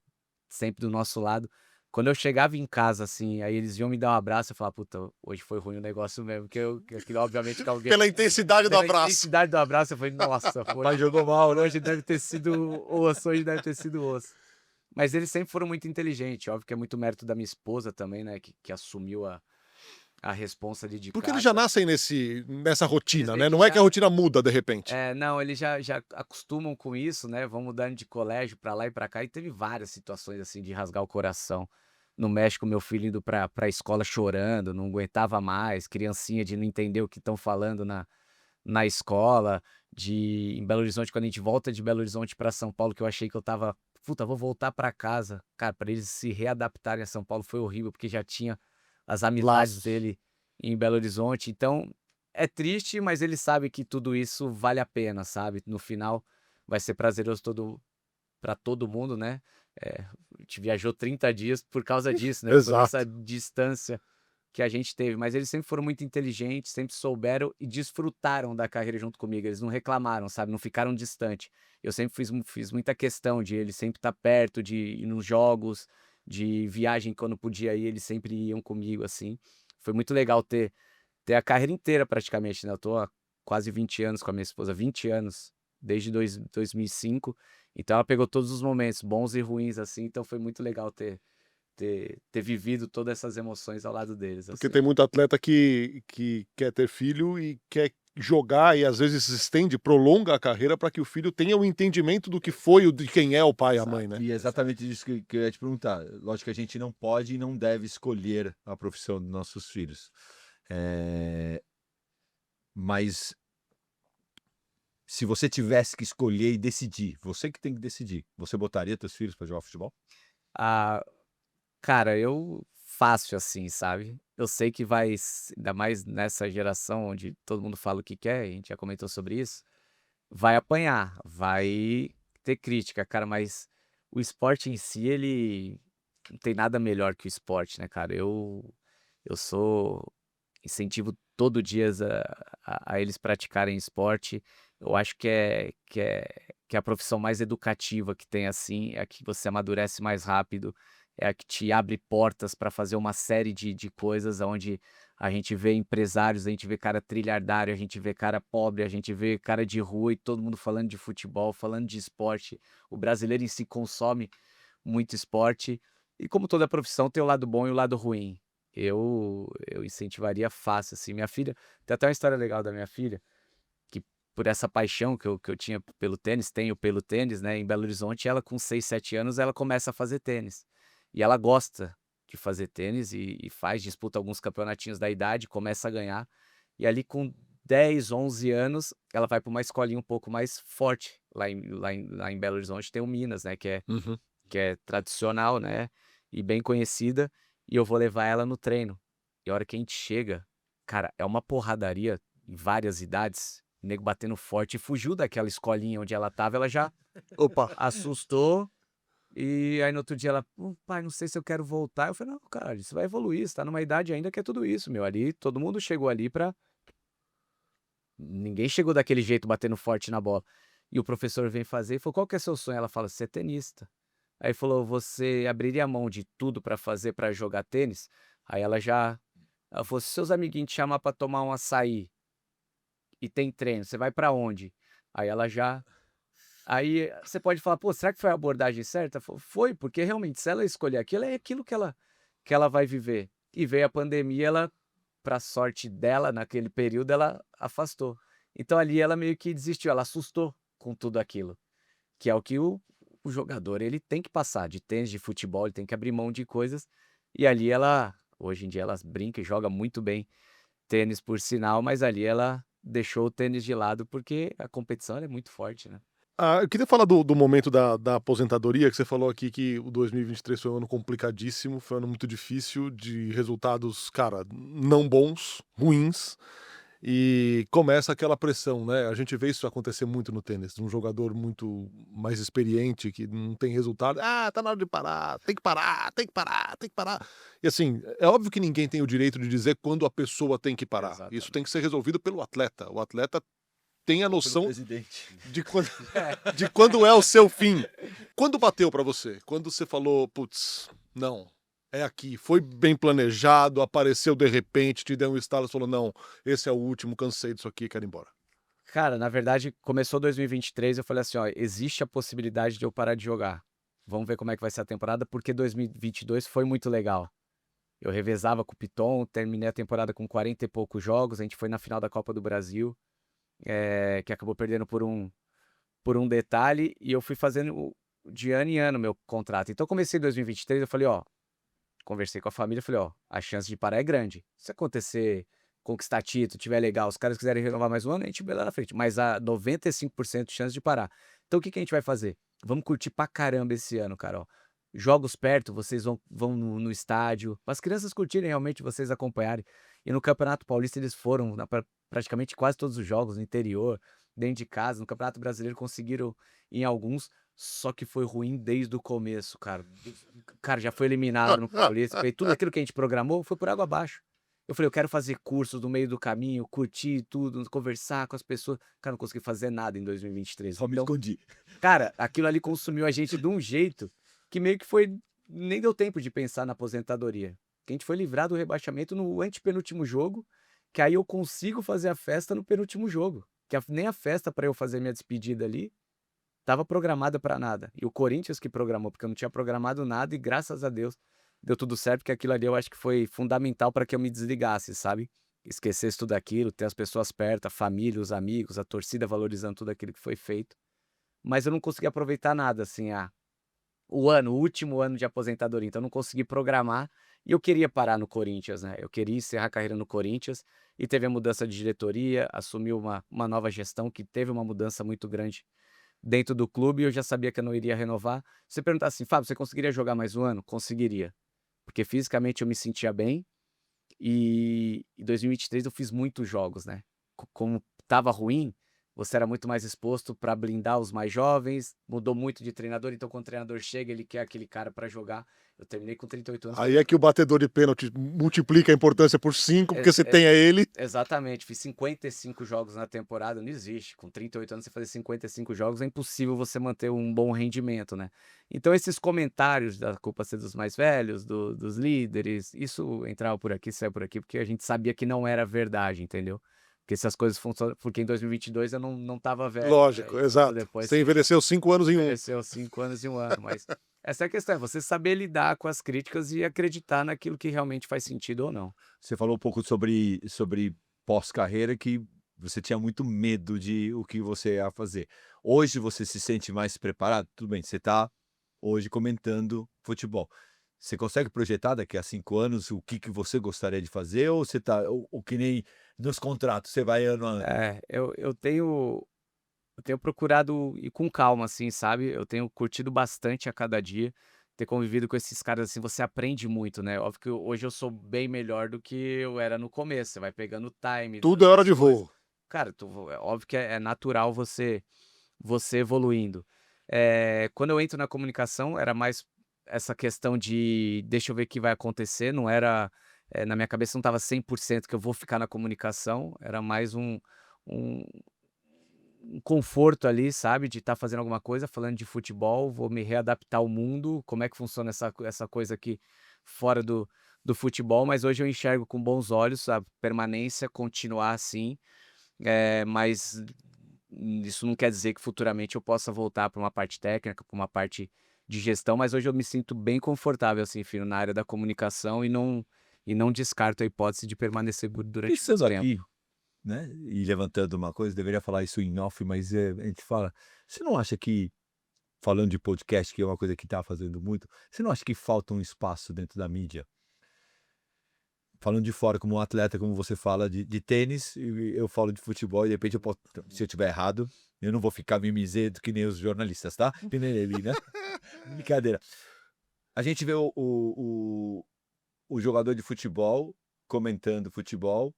sempre do nosso lado. Quando eu chegava em casa, assim, aí eles iam me dar um abraço, eu falava, puta, hoje foi ruim o negócio mesmo, que aquilo, obviamente, que alguém... Pela intensidade do Pela abraço. intensidade do abraço, eu falei, nossa, Pai jogou mal, né? hoje deve ter sido osso, hoje deve ter sido osso. Mas eles sempre foram muito inteligentes, óbvio que é muito mérito da minha esposa também, né, que assumiu a responsa de Porque eles casa. já nascem nessa rotina, Eles né? meio que Não é que a já- rotina muda de repente. Não, eles já acostumam com isso, né? Vão mudando de colégio pra lá e pra cá. E teve várias situações assim de rasgar o coração. No México, meu filho indo pra escola chorando, não aguentava mais, criancinha de não entender o que estão falando na escola. Em Belo Horizonte, quando a gente volta de Belo Horizonte pra São Paulo, que eu achei que eu tava, puta, vou voltar pra casa. Cara, pra eles se readaptarem a São Paulo foi horrível, porque já tinha as amizades Laços. dele em Belo Horizonte. Então, é triste, mas ele sabe que tudo isso vale a pena, sabe? No final, vai ser prazeroso para todo mundo, né? A gente viajou 30 dias por causa disso, né? Por Exato. essa distância que a gente teve. Mas eles sempre foram muito inteligentes, sempre souberam e desfrutaram da carreira junto comigo. Eles não reclamaram, sabe? Não ficaram distantes. Eu sempre fiz muita questão de eles sempre estar perto, de ir nos jogos, de viagem quando podia ir, eles sempre iam comigo, assim. Foi muito legal ter a carreira inteira praticamente, né? Eu tô há quase 20 anos com a minha esposa, 20 anos, desde 2005. Então ela pegou todos os momentos, bons e ruins, assim. Então foi muito legal ter ter vivido todas essas emoções ao lado deles, Porque assim. tem muito atleta que quer ter filho e quer jogar e às vezes se estende, prolonga a carreira para que o filho tenha o entendimento do que foi, de quem é o pai e a mãe, né? E é exatamente isso que eu ia te perguntar. Lógico que a gente não pode e não deve escolher a profissão dos nossos filhos. Mas se você tivesse que escolher e decidir, você que tem que decidir, você botaria teus filhos para jogar futebol? Ah, cara, eu fácil assim, sabe. Eu sei que ainda mais nessa geração onde todo mundo fala o que quer, a gente já comentou sobre isso, vai apanhar, vai ter crítica, cara, mas o esporte em si, ele não tem nada melhor que o esporte, né, cara. Eu sou incentivo todo dia a eles praticarem esporte. Eu acho que é a profissão mais educativa que tem, assim, é a que você amadurece mais rápido, é a que te abre portas para fazer uma série de coisas onde a gente vê empresários, a gente vê cara trilhardário, a gente vê cara pobre, a gente vê cara de rua e todo mundo falando de futebol, falando de esporte. O brasileiro em si consome muito esporte e como toda profissão tem o lado bom e o lado ruim. Eu incentivaria fácil, assim. Minha filha tem até uma história legal da minha filha, que por essa paixão que eu tinha tenho pelo tênis, né, em Belo Horizonte, ela com 6 7 anos, ela começa a fazer tênis. E ela gosta de fazer tênis e faz, disputa alguns campeonatinhos da idade, começa a ganhar. E ali com 10 11 anos, ela vai para uma escolinha um pouco mais forte, lá em Belo Horizonte tem o Minas, né, Uhum. que é tradicional, né, e bem conhecida, e eu vou levar ela no treino. E a hora que a gente chega, cara, é uma porradaria em várias idades, nego batendo forte, e fugiu daquela escolinha onde ela estava, ela já Opa! assustou, e aí no outro dia ela: pai, não sei se eu quero voltar". Eu falei: "Não, cara, isso vai evoluir, você tá numa idade ainda que é tudo isso, meu, ali todo mundo chegou ali pra ninguém chegou daquele jeito batendo forte na bola". E o professor vem fazer e falou: "Qual que é seu sonho?". Ela fala: "Ser tenista". Aí falou: "Você abriria mão de tudo pra fazer pra jogar tênis?". Aí ela falou: "Se seus amiguinhos te chamar pra tomar um açaí e tem treino, você vai pra onde?". Aí ela já aí você pode falar: "Pô, será que foi a abordagem certa?". Falou: "Foi, porque realmente se ela escolher aquilo, é aquilo que ela vai viver". E veio a pandemia, ela, pra sorte dela, naquele período, ela afastou. Então ali ela meio que desistiu, ela assustou com tudo aquilo. Que é o que o jogador ele tem que passar, de tênis, de futebol, ele tem que abrir mão de coisas, e ali ela hoje em dia ela brinca e joga muito bem tênis por sinal, mas ali ela deixou o tênis de lado, porque a competição ela é muito forte, né. Ah, eu queria falar do momento da aposentadoria, que você falou aqui que o 2023 foi um ano complicadíssimo, foi um ano muito difícil, de resultados, cara, não bons, ruins, e começa aquela pressão, né? A gente vê isso acontecer muito no tênis, um jogador muito mais experiente que não tem resultado. Ah, tá na hora de parar, tem que parar, tem que parar, tem que parar. E assim, é óbvio que ninguém tem o direito de dizer quando a pessoa tem que parar. Isso tem que Exatamente. ser resolvido pelo atleta. O atleta tem a Ou pelo noção presidente. de quando, de quando é o seu fim. Quando bateu pra você? Quando você falou, putz, não, é aqui, foi bem planejado, apareceu de repente, te deu um estalo, você falou, não, esse é o último, cansei disso aqui, quero ir embora. Cara, na verdade começou 2023, eu falei assim: "Ó, existe a possibilidade de eu parar de jogar. Vamos ver como é que vai ser a temporada", porque 2022 foi muito legal. Eu revezava com o Piton, terminei a temporada com 40 e poucos jogos, a gente foi na final da Copa do Brasil. Que acabou perdendo por um detalhe, e eu fui fazendo de ano em ano meu contrato. Então, eu comecei em 2023, eu falei: "Ó", conversei com a família, falei: "Ó, a chance de parar é grande. Se acontecer, conquistar título, tiver legal, os caras quiserem renovar mais um ano, a gente vê lá na frente, mas há 95% de chance de parar. Então, o que que a gente vai fazer? Vamos curtir pra caramba esse ano, cara, ó. Jogos perto, vocês vão no estádio, para as crianças curtirem realmente, vocês acompanharem. E no Campeonato Paulista eles foram praticamente quase todos os jogos, no interior, dentro de casa. No Campeonato Brasileiro conseguiram em alguns, só que foi ruim desde o começo, cara. Cara, já foi eliminado no Paulista, e tudo aquilo que a gente programou foi por água abaixo. Eu falei: "Eu quero fazer cursos no meio do caminho, curtir tudo, conversar com as pessoas". Cara, não consegui fazer nada em 2023. Só me Então, escondi. cara, aquilo ali consumiu a gente de um jeito que meio que foi nem deu tempo de pensar na aposentadoria. Que a gente foi livrar do rebaixamento no antepenúltimo jogo, que aí eu consigo fazer a festa no penúltimo jogo, que nem a festa pra eu fazer minha despedida ali, estava programada pra nada. E o Corinthians que programou, porque eu não tinha programado nada e graças a Deus deu tudo certo, porque aquilo ali eu acho que foi fundamental para que eu me desligasse, sabe? Esquecesse tudo aquilo, ter as pessoas perto, a família, os amigos, a torcida valorizando tudo aquilo que foi feito. Mas eu não consegui aproveitar nada, assim, o último ano de aposentadoria, então eu não consegui programar e eu queria parar no Corinthians, né? Eu queria encerrar a carreira no Corinthians e teve a mudança de diretoria, assumiu uma nova gestão que teve uma mudança muito grande dentro do clube e eu já sabia que eu não iria renovar. Se você perguntar assim, Fábio, você conseguiria jogar mais um ano? Conseguiria, porque fisicamente eu me sentia bem e em 2023 eu fiz muitos jogos, né? Como estava ruim, você era muito mais exposto para blindar os mais jovens, mudou muito de treinador, então quando o treinador chega, ele quer aquele cara para jogar. Eu terminei com 38 anos. Aí é que o batedor de pênalti multiplica a importância por 5, porque você É, tem a ele. exatamente, fiz 55 jogos na temporada, não existe. Com 38 anos você fazer 55 jogos é impossível você manter um bom rendimento, né? Então esses comentários da culpa ser dos mais velhos, dos líderes, isso entrava por aqui, saiu por aqui, porque a gente sabia que não era verdade, entendeu? Porque essas coisas funcionam, porque em 2022 eu não tava velho, né? Lógico, E exato. depois Você envelheceu 5 anos em um. envelheceu 5 anos e 1 ano, mas essa é a questão, é você saber lidar com as críticas e acreditar naquilo que realmente faz sentido ou não. Você falou um pouco sobre pós-carreira, que você tinha muito medo de o que você ia fazer. Hoje você se sente mais preparado? Tudo bem, você está hoje comentando futebol. Você consegue projetar daqui a 5 anos o que você gostaria de fazer, ou você tá, ou que nem nos contratos, você vai ano a ano? Eu tenho procurado ir com calma, assim, sabe? Eu tenho curtido bastante a cada dia, ter convivido com esses caras, assim, você aprende muito, né? Óbvio que hoje eu sou bem melhor do que eu era no começo, você vai pegando o time Tudo é hora das de coisas. voo. Cara, é óbvio que é natural você evoluindo. Quando eu entro na comunicação, era mais essa questão de deixa eu ver o que vai acontecer, não era, na minha cabeça não estava 100% que eu vou ficar na comunicação, era mais um um conforto ali, sabe, de estar fazendo alguma coisa, falando de futebol, vou me readaptar ao mundo, como é que funciona essa coisa aqui fora do futebol, mas hoje eu enxergo com bons olhos a permanência, continuar assim, mas isso não quer dizer que futuramente eu possa voltar para uma parte técnica, para uma parte de gestão, mas hoje eu me sinto bem confortável, assim, filho, na área da comunicação e não descarto a hipótese de permanecer durante Pensando muito tempo. aqui, né, e levantando uma coisa, deveria falar isso em off, mas a gente fala. Você não acha que, falando de podcast, que é uma coisa que está fazendo muito, você não acha que falta um espaço dentro da mídia? Falando de fora, como um atleta, como você fala de tênis, e eu falo de futebol, e de repente eu posso, se eu tiver errado, eu não vou ficar mimizento que nem os jornalistas, tá? Que nem ele, né? Brincadeira. A gente vê o jogador de futebol comentando futebol,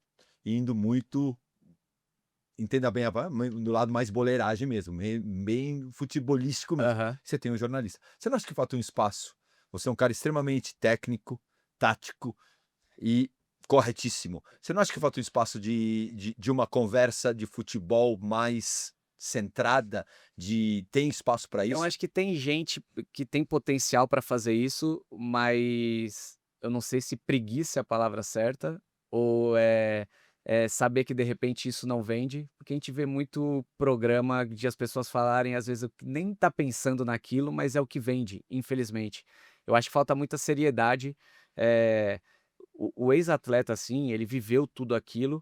indo muito, entenda bem, do lado mais boleiragem mesmo, bem futebolístico mesmo. Aham. Você tem um jornalista. Você não acha que falta um espaço? Você é um cara extremamente técnico, tático e corretíssimo. Você não acha que falta um espaço de uma conversa de futebol mais centrada, tem espaço para Eu isso? acho que tem gente que tem potencial para fazer isso, mas eu não sei se preguiça é a palavra certa ou é saber que de repente isso não vende, porque a gente vê muito programa de as pessoas falarem, às vezes nem tá pensando naquilo, mas é o que vende, infelizmente. Eu acho que falta muita seriedade. eh, o ex-atleta, assim, ele viveu tudo aquilo,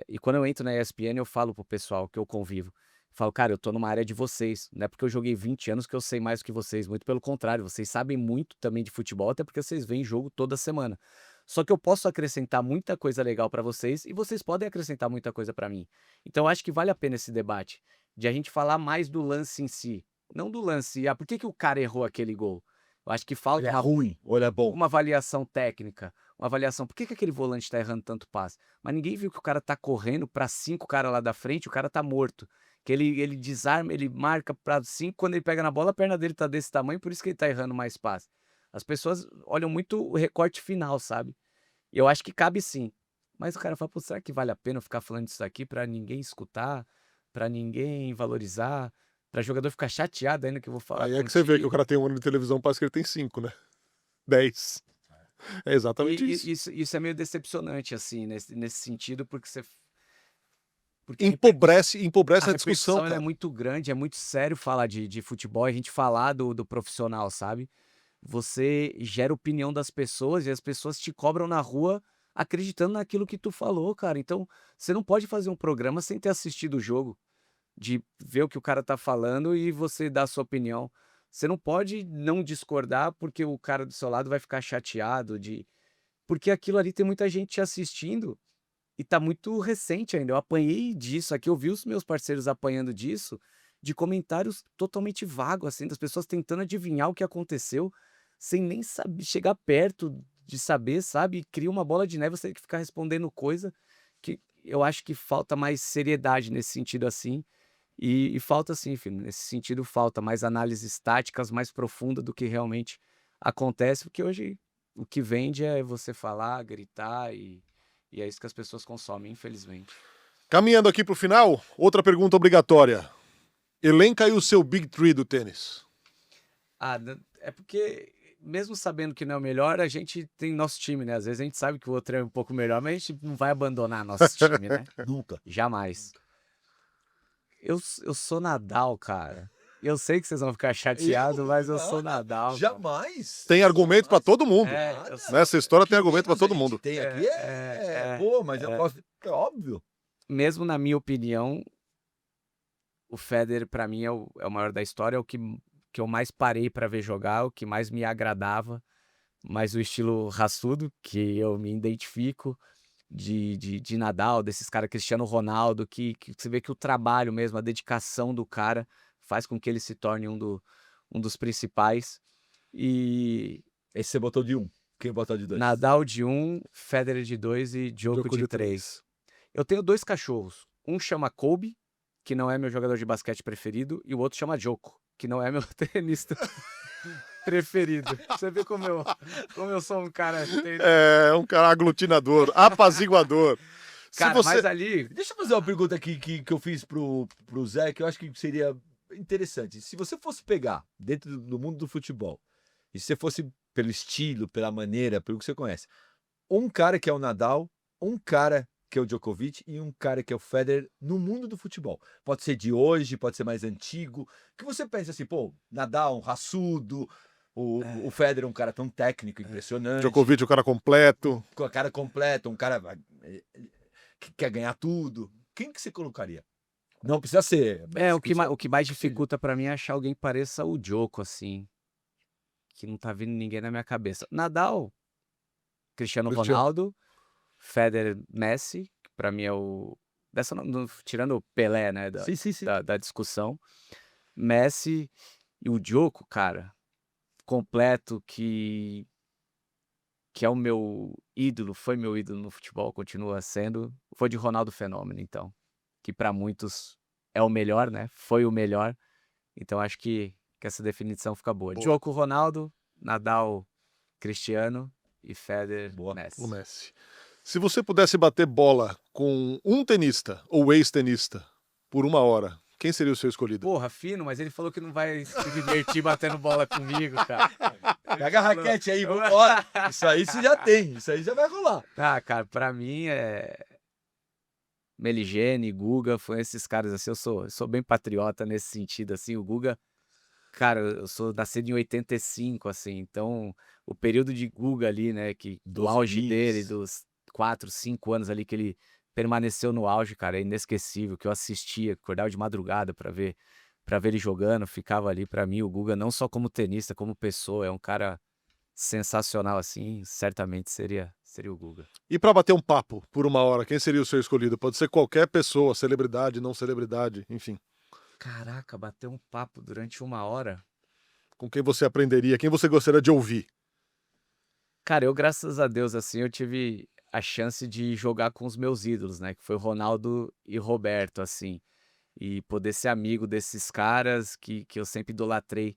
e quando eu entro na ESPN eu falo pro pessoal que eu convivo, falo: "Cara, eu tô numa área de vocês, não é porque eu joguei 20 anos que eu sei mais do que vocês, muito pelo contrário, vocês sabem muito também de futebol, até porque vocês veem jogo toda semana. Só que eu posso acrescentar muita coisa legal pra vocês e vocês podem acrescentar muita coisa pra mim. Então eu acho que vale a pena esse debate, de a gente falar mais do lance em si, não do lance, por que que o cara errou aquele gol? Eu acho que Ele falta é ruim ou ele é bom? uma avaliação técnica, uma avaliação, por que que aquele volante tá errando tanto passe? Mas ninguém viu que o cara tá correndo pra 5 cara lá da frente, o cara tá morto. Que ele desarma, ele marca pra 5, quando ele pega na bola, a perna dele tá desse tamanho, por isso que ele tá errando mais passe. As pessoas olham muito o recorte final, sabe? E eu acho que cabe sim. Mas o cara fala: "Pô, será que vale a pena eu ficar falando disso aqui pra ninguém escutar, pra ninguém valorizar, pra jogador ficar chateado ainda que eu vou falar Aí é que você vê que o contigo?" cara tem 1 ano de televisão, parece que ele tem 5, né? 10. É exatamente E isso. isso é meio decepcionante, assim, nesse sentido, porque Empobrece a a discussão, repercussão ela é cara. muito grande, é muito sério falar de futebol, a gente falar do profissional, sabe. você gera opinião das pessoas e as pessoas te cobram na rua acreditando naquilo que tu falou, cara. Então, você não pode fazer um programa sem ter assistido o jogo, de ver o que o cara tá falando e você dar a sua opinião. Você não pode não discordar porque o cara do seu lado vai ficar chateado de porque aquilo ali tem muita gente te assistindo e tá muito recente ainda. Eu apanhei disso aqui, eu vi os meus parceiros apanhando disso, de comentários totalmente vagos, assim, das pessoas tentando adivinhar o que aconteceu, sem nem saber, chegar perto de saber, sabe? E cria uma bola de neve, você tem que ficar respondendo coisa que eu acho que falta mais seriedade nesse sentido assim. E falta sim, filho, nesse sentido falta mais análises táticas mais profunda do que realmente acontece, porque hoje o que vende é você falar, gritar e é isso que as pessoas consomem, infelizmente. Caminhando aqui pro final, outra pergunta obrigatória. Elenca aí o seu Big Three do tênis. É porque, mesmo sabendo que não é o melhor, a gente tem nosso time, né? Às vezes a gente sabe que o outro é um pouco melhor, mas a gente não vai abandonar nosso time, né? Nunca. Jamais. Eu sou Nadal, cara. Eu sei que vocês vão ficar chateados, mas eu sou Nadal. Cara. Jamais. Tem argumento pra todo mundo. Eu sei. Nessa história tem Que argumento pra menos todo a gente mundo. Tem aqui pô, mas eu gosto, é óbvio. Mesmo na minha opinião, o Federer, pra mim, é o maior da história, é o que eu mais parei pra ver jogar, o que mais me agradava, mas o estilo raçudo, que eu me identifico, de Nadal, desses caras, Cristiano Ronaldo, que você vê que o trabalho mesmo, a dedicação do cara, faz com que ele se torne um dos principais. E Esse você botou de 1. Quem botou de 2? Nadal de 1, Federer de 2 e Djokovic de 3. Eu tenho 2 cachorros. Um chama Kobe, que não é meu jogador de basquete preferido, e o outro chama Djoko, que não é meu tenista preferido. Você vê como eu sou um cara... É um cara aglutinador, apaziguador. Cara, mas ali... Deixa eu fazer uma pergunta aqui que eu fiz pro Zé, que eu acho que seria interessante. Se você fosse pegar dentro do mundo do futebol, e se você fosse pelo estilo, pela maneira, pelo que você conhece, um cara que é o Nadal, um cara que é o Djokovic e um cara que é o Federer no mundo do futebol. Pode ser de hoje, pode ser mais antigo. Que você pensa assim, pô, Nadal, um raçudo, o Federer um cara tão técnico, impressionante. Djokovic, o cara completo. Com a cara completa, um cara que quer ganhar tudo. Quem que você colocaria? Não precisa ser. O que mais dificulta pra mim é achar alguém que pareça o Djoko, assim. Que não tá vindo ninguém na minha cabeça. Nadal, Cristiano Ronaldo, Federer, Messi, que pra mim é o... tirando o Pelé, né, Sim. da discussão. Messi e o Djoko, cara, completo, que é o meu ídolo, foi meu ídolo no futebol, continua sendo. Foi de Ronaldo Fenômeno, então. Que pra muitos é o melhor, né? Foi o melhor. Então acho que essa definição fica boa. Djoko, Ronaldo, Nadal, Cristiano e Federer, Messi. O Messi. Se você pudesse bater bola com um tenista ou ex-tenista por 1 hora, quem seria o seu escolhido? Porra, fino, mas ele falou que não vai se divertir batendo bola comigo, cara. Pega a raquete aí, vambora. Isso aí você já tem, isso aí já vai rolar. Ah, cara, pra mim é... Meligeni, Guga, foi esses caras assim, eu sou bem patriota nesse sentido, assim, o Guga, cara, eu sou nascido em 85, assim, então o período de Guga ali, né, que do auge dele, dos 4, 5 anos ali que ele permaneceu no auge, cara, é inesquecível, que eu assistia, acordava de madrugada pra ver ele jogando, ficava ali, pra mim o Guga, não só como tenista, como pessoa, é um cara sensacional, assim, certamente seria o Guga. E pra bater um papo por 1 hora, quem seria o seu escolhido? Pode ser qualquer pessoa, celebridade, não celebridade, enfim. Caraca, bater um papo durante 1 hora? Com quem você aprenderia, quem você gostaria de ouvir? Cara, eu, graças a Deus, assim, eu tive a chance de jogar com os meus ídolos, né? Que foi Ronaldo e Roberto, assim. E poder ser amigo desses caras que eu sempre idolatrei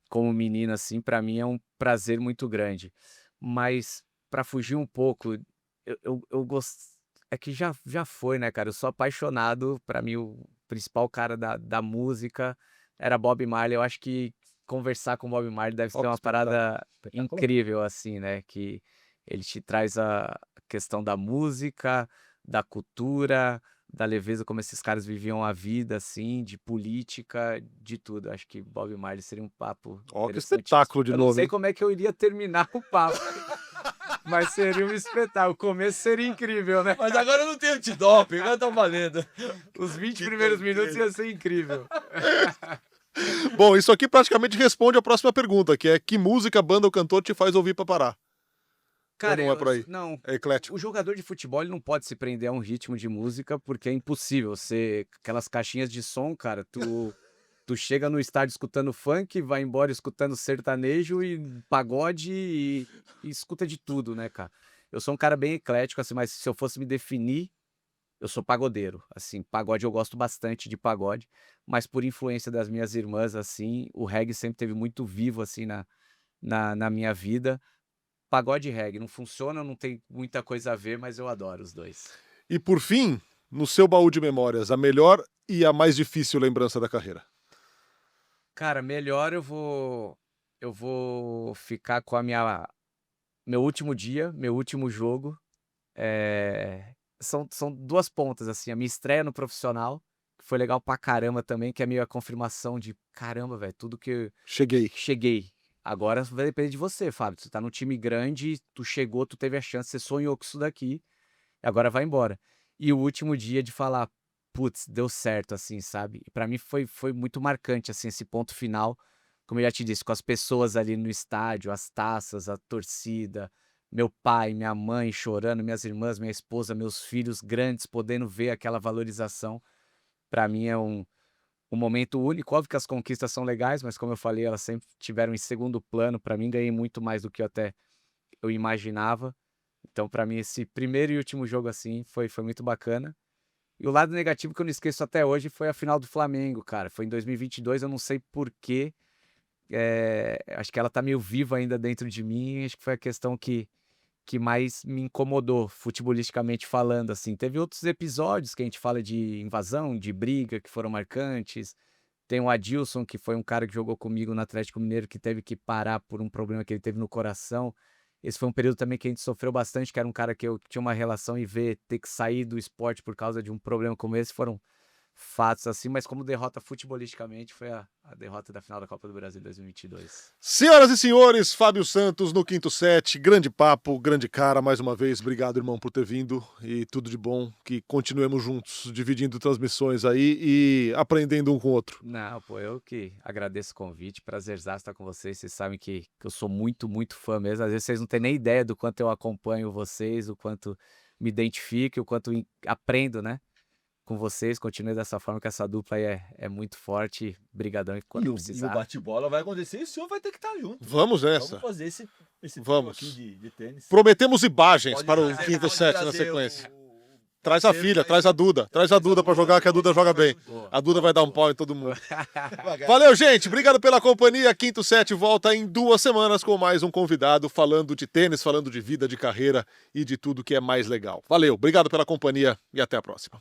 como menino, assim, pra mim é um prazer muito grande. Mas, pra fugir um pouco, eu gosto... É que já foi, né, cara? Eu sou apaixonado, pra mim o principal cara da música era Bob Marley. Eu acho que conversar com Bob Marley deve ser uma parada incrível, assim, né? Que ele te traz a questão da música, da cultura, da leveza como esses caras viviam a vida, assim, de política, de tudo. Acho que Bob Marley seria um papo Ó, que interessantíssimo. espetáculo de Eu novo, não sei hein? como é que eu iria terminar o papo, mas seria um espetáculo. O começo seria incrível, né? Mas agora eu não tenho antidoping, agora tá valendo. Os 20 primeiros minutos ia ser incrível. Bom, isso aqui praticamente responde a próxima pergunta, que é que música, banda ou cantor te faz ouvir pra parar? Cara, não é por aí? não. É eclético. O jogador de futebol ele não pode se prender a um ritmo de música porque é impossível. Você, aquelas caixinhas de som, cara, tu chega no estádio escutando funk, vai embora escutando sertanejo e pagode e escuta de tudo, né, cara? Eu sou um cara bem eclético, assim, mas se eu fosse me definir, eu sou pagodeiro. Assim, pagode eu gosto bastante de pagode, mas por influência das minhas irmãs, assim, o reggae sempre teve muito vivo, assim, na minha vida. Pagode e reggae, não funciona, não tem muita coisa a ver, mas eu adoro os dois. E por fim, no seu baú de memórias, a melhor e a mais difícil lembrança da carreira? Cara, melhor eu vou ficar com meu último dia, meu último jogo. São duas pontas, assim, a minha estreia no profissional, que foi legal pra caramba também, que é meio a confirmação de caramba, velho, tudo que Cheguei. cheguei. Agora vai depender de você, Fábio. Você tá num time grande, tu chegou, tu teve a chance, você sonhou com isso daqui, agora vai embora. E o último dia de falar, putz, deu certo, assim, sabe? E pra mim foi muito marcante, assim, esse ponto final, como eu já te disse, com as pessoas ali no estádio, as taças, a torcida, meu pai, minha mãe chorando, minhas irmãs, minha esposa, meus filhos grandes podendo ver aquela valorização. Pra mim é um momento único. Óbvio que as conquistas são legais, mas como eu falei, elas sempre tiveram em segundo plano. Pra mim, ganhei muito mais do que eu imaginava. Então, pra mim, esse primeiro e último jogo assim foi muito bacana. E o lado negativo que eu não esqueço até hoje foi a final do Flamengo, cara. Foi em 2022, eu não sei por quê. Acho que ela tá meio viva ainda dentro de mim. Acho que foi a questão que mais me incomodou, futebolisticamente falando, assim. Teve outros episódios que a gente fala de invasão, de briga, que foram marcantes. Tem o Adilson, que foi um cara que jogou comigo no Atlético Mineiro, que teve que parar por um problema que ele teve no coração. Esse foi um período também que a gente sofreu bastante, que era um cara que eu tinha uma relação e ver ter que sair do esporte por causa de um problema como esse, foram fatos assim, mas como derrota futebolisticamente foi a derrota da final da Copa do Brasil 2022. Senhoras e senhores, Fábio Santos no quinto set, grande papo, grande cara, mais uma vez, obrigado, irmão, por ter vindo e tudo de bom, que continuemos juntos, dividindo transmissões aí e aprendendo um com o outro. Não, pô, eu que agradeço o convite, prazerzaço estar com vocês, vocês sabem que eu sou muito, muito fã mesmo, às vezes vocês não têm nem ideia do quanto eu acompanho vocês, o quanto me identifico, o quanto aprendo, né? Com vocês, continue dessa forma, que essa dupla aí é muito forte. Brigadão, e quando E o precisar. bate-bola vai acontecer e o senhor vai ter que estar junto. Vamos nessa. Vamos fazer esse Vamos. jogo aqui de tênis. Prometemos imagens Pode para o trazer- quinto pode set na trazer sequência. o Traz a filha, traz a Duda pra jogar, que a Duda joga bem. Boa. A Duda vai dar um pau em todo mundo. Devagar. Valeu, gente. Obrigado pela companhia. Quinto set volta em 2 semanas com mais um convidado falando de tênis, falando de vida, de carreira e de tudo que é mais legal. Valeu, obrigado pela companhia e até a próxima.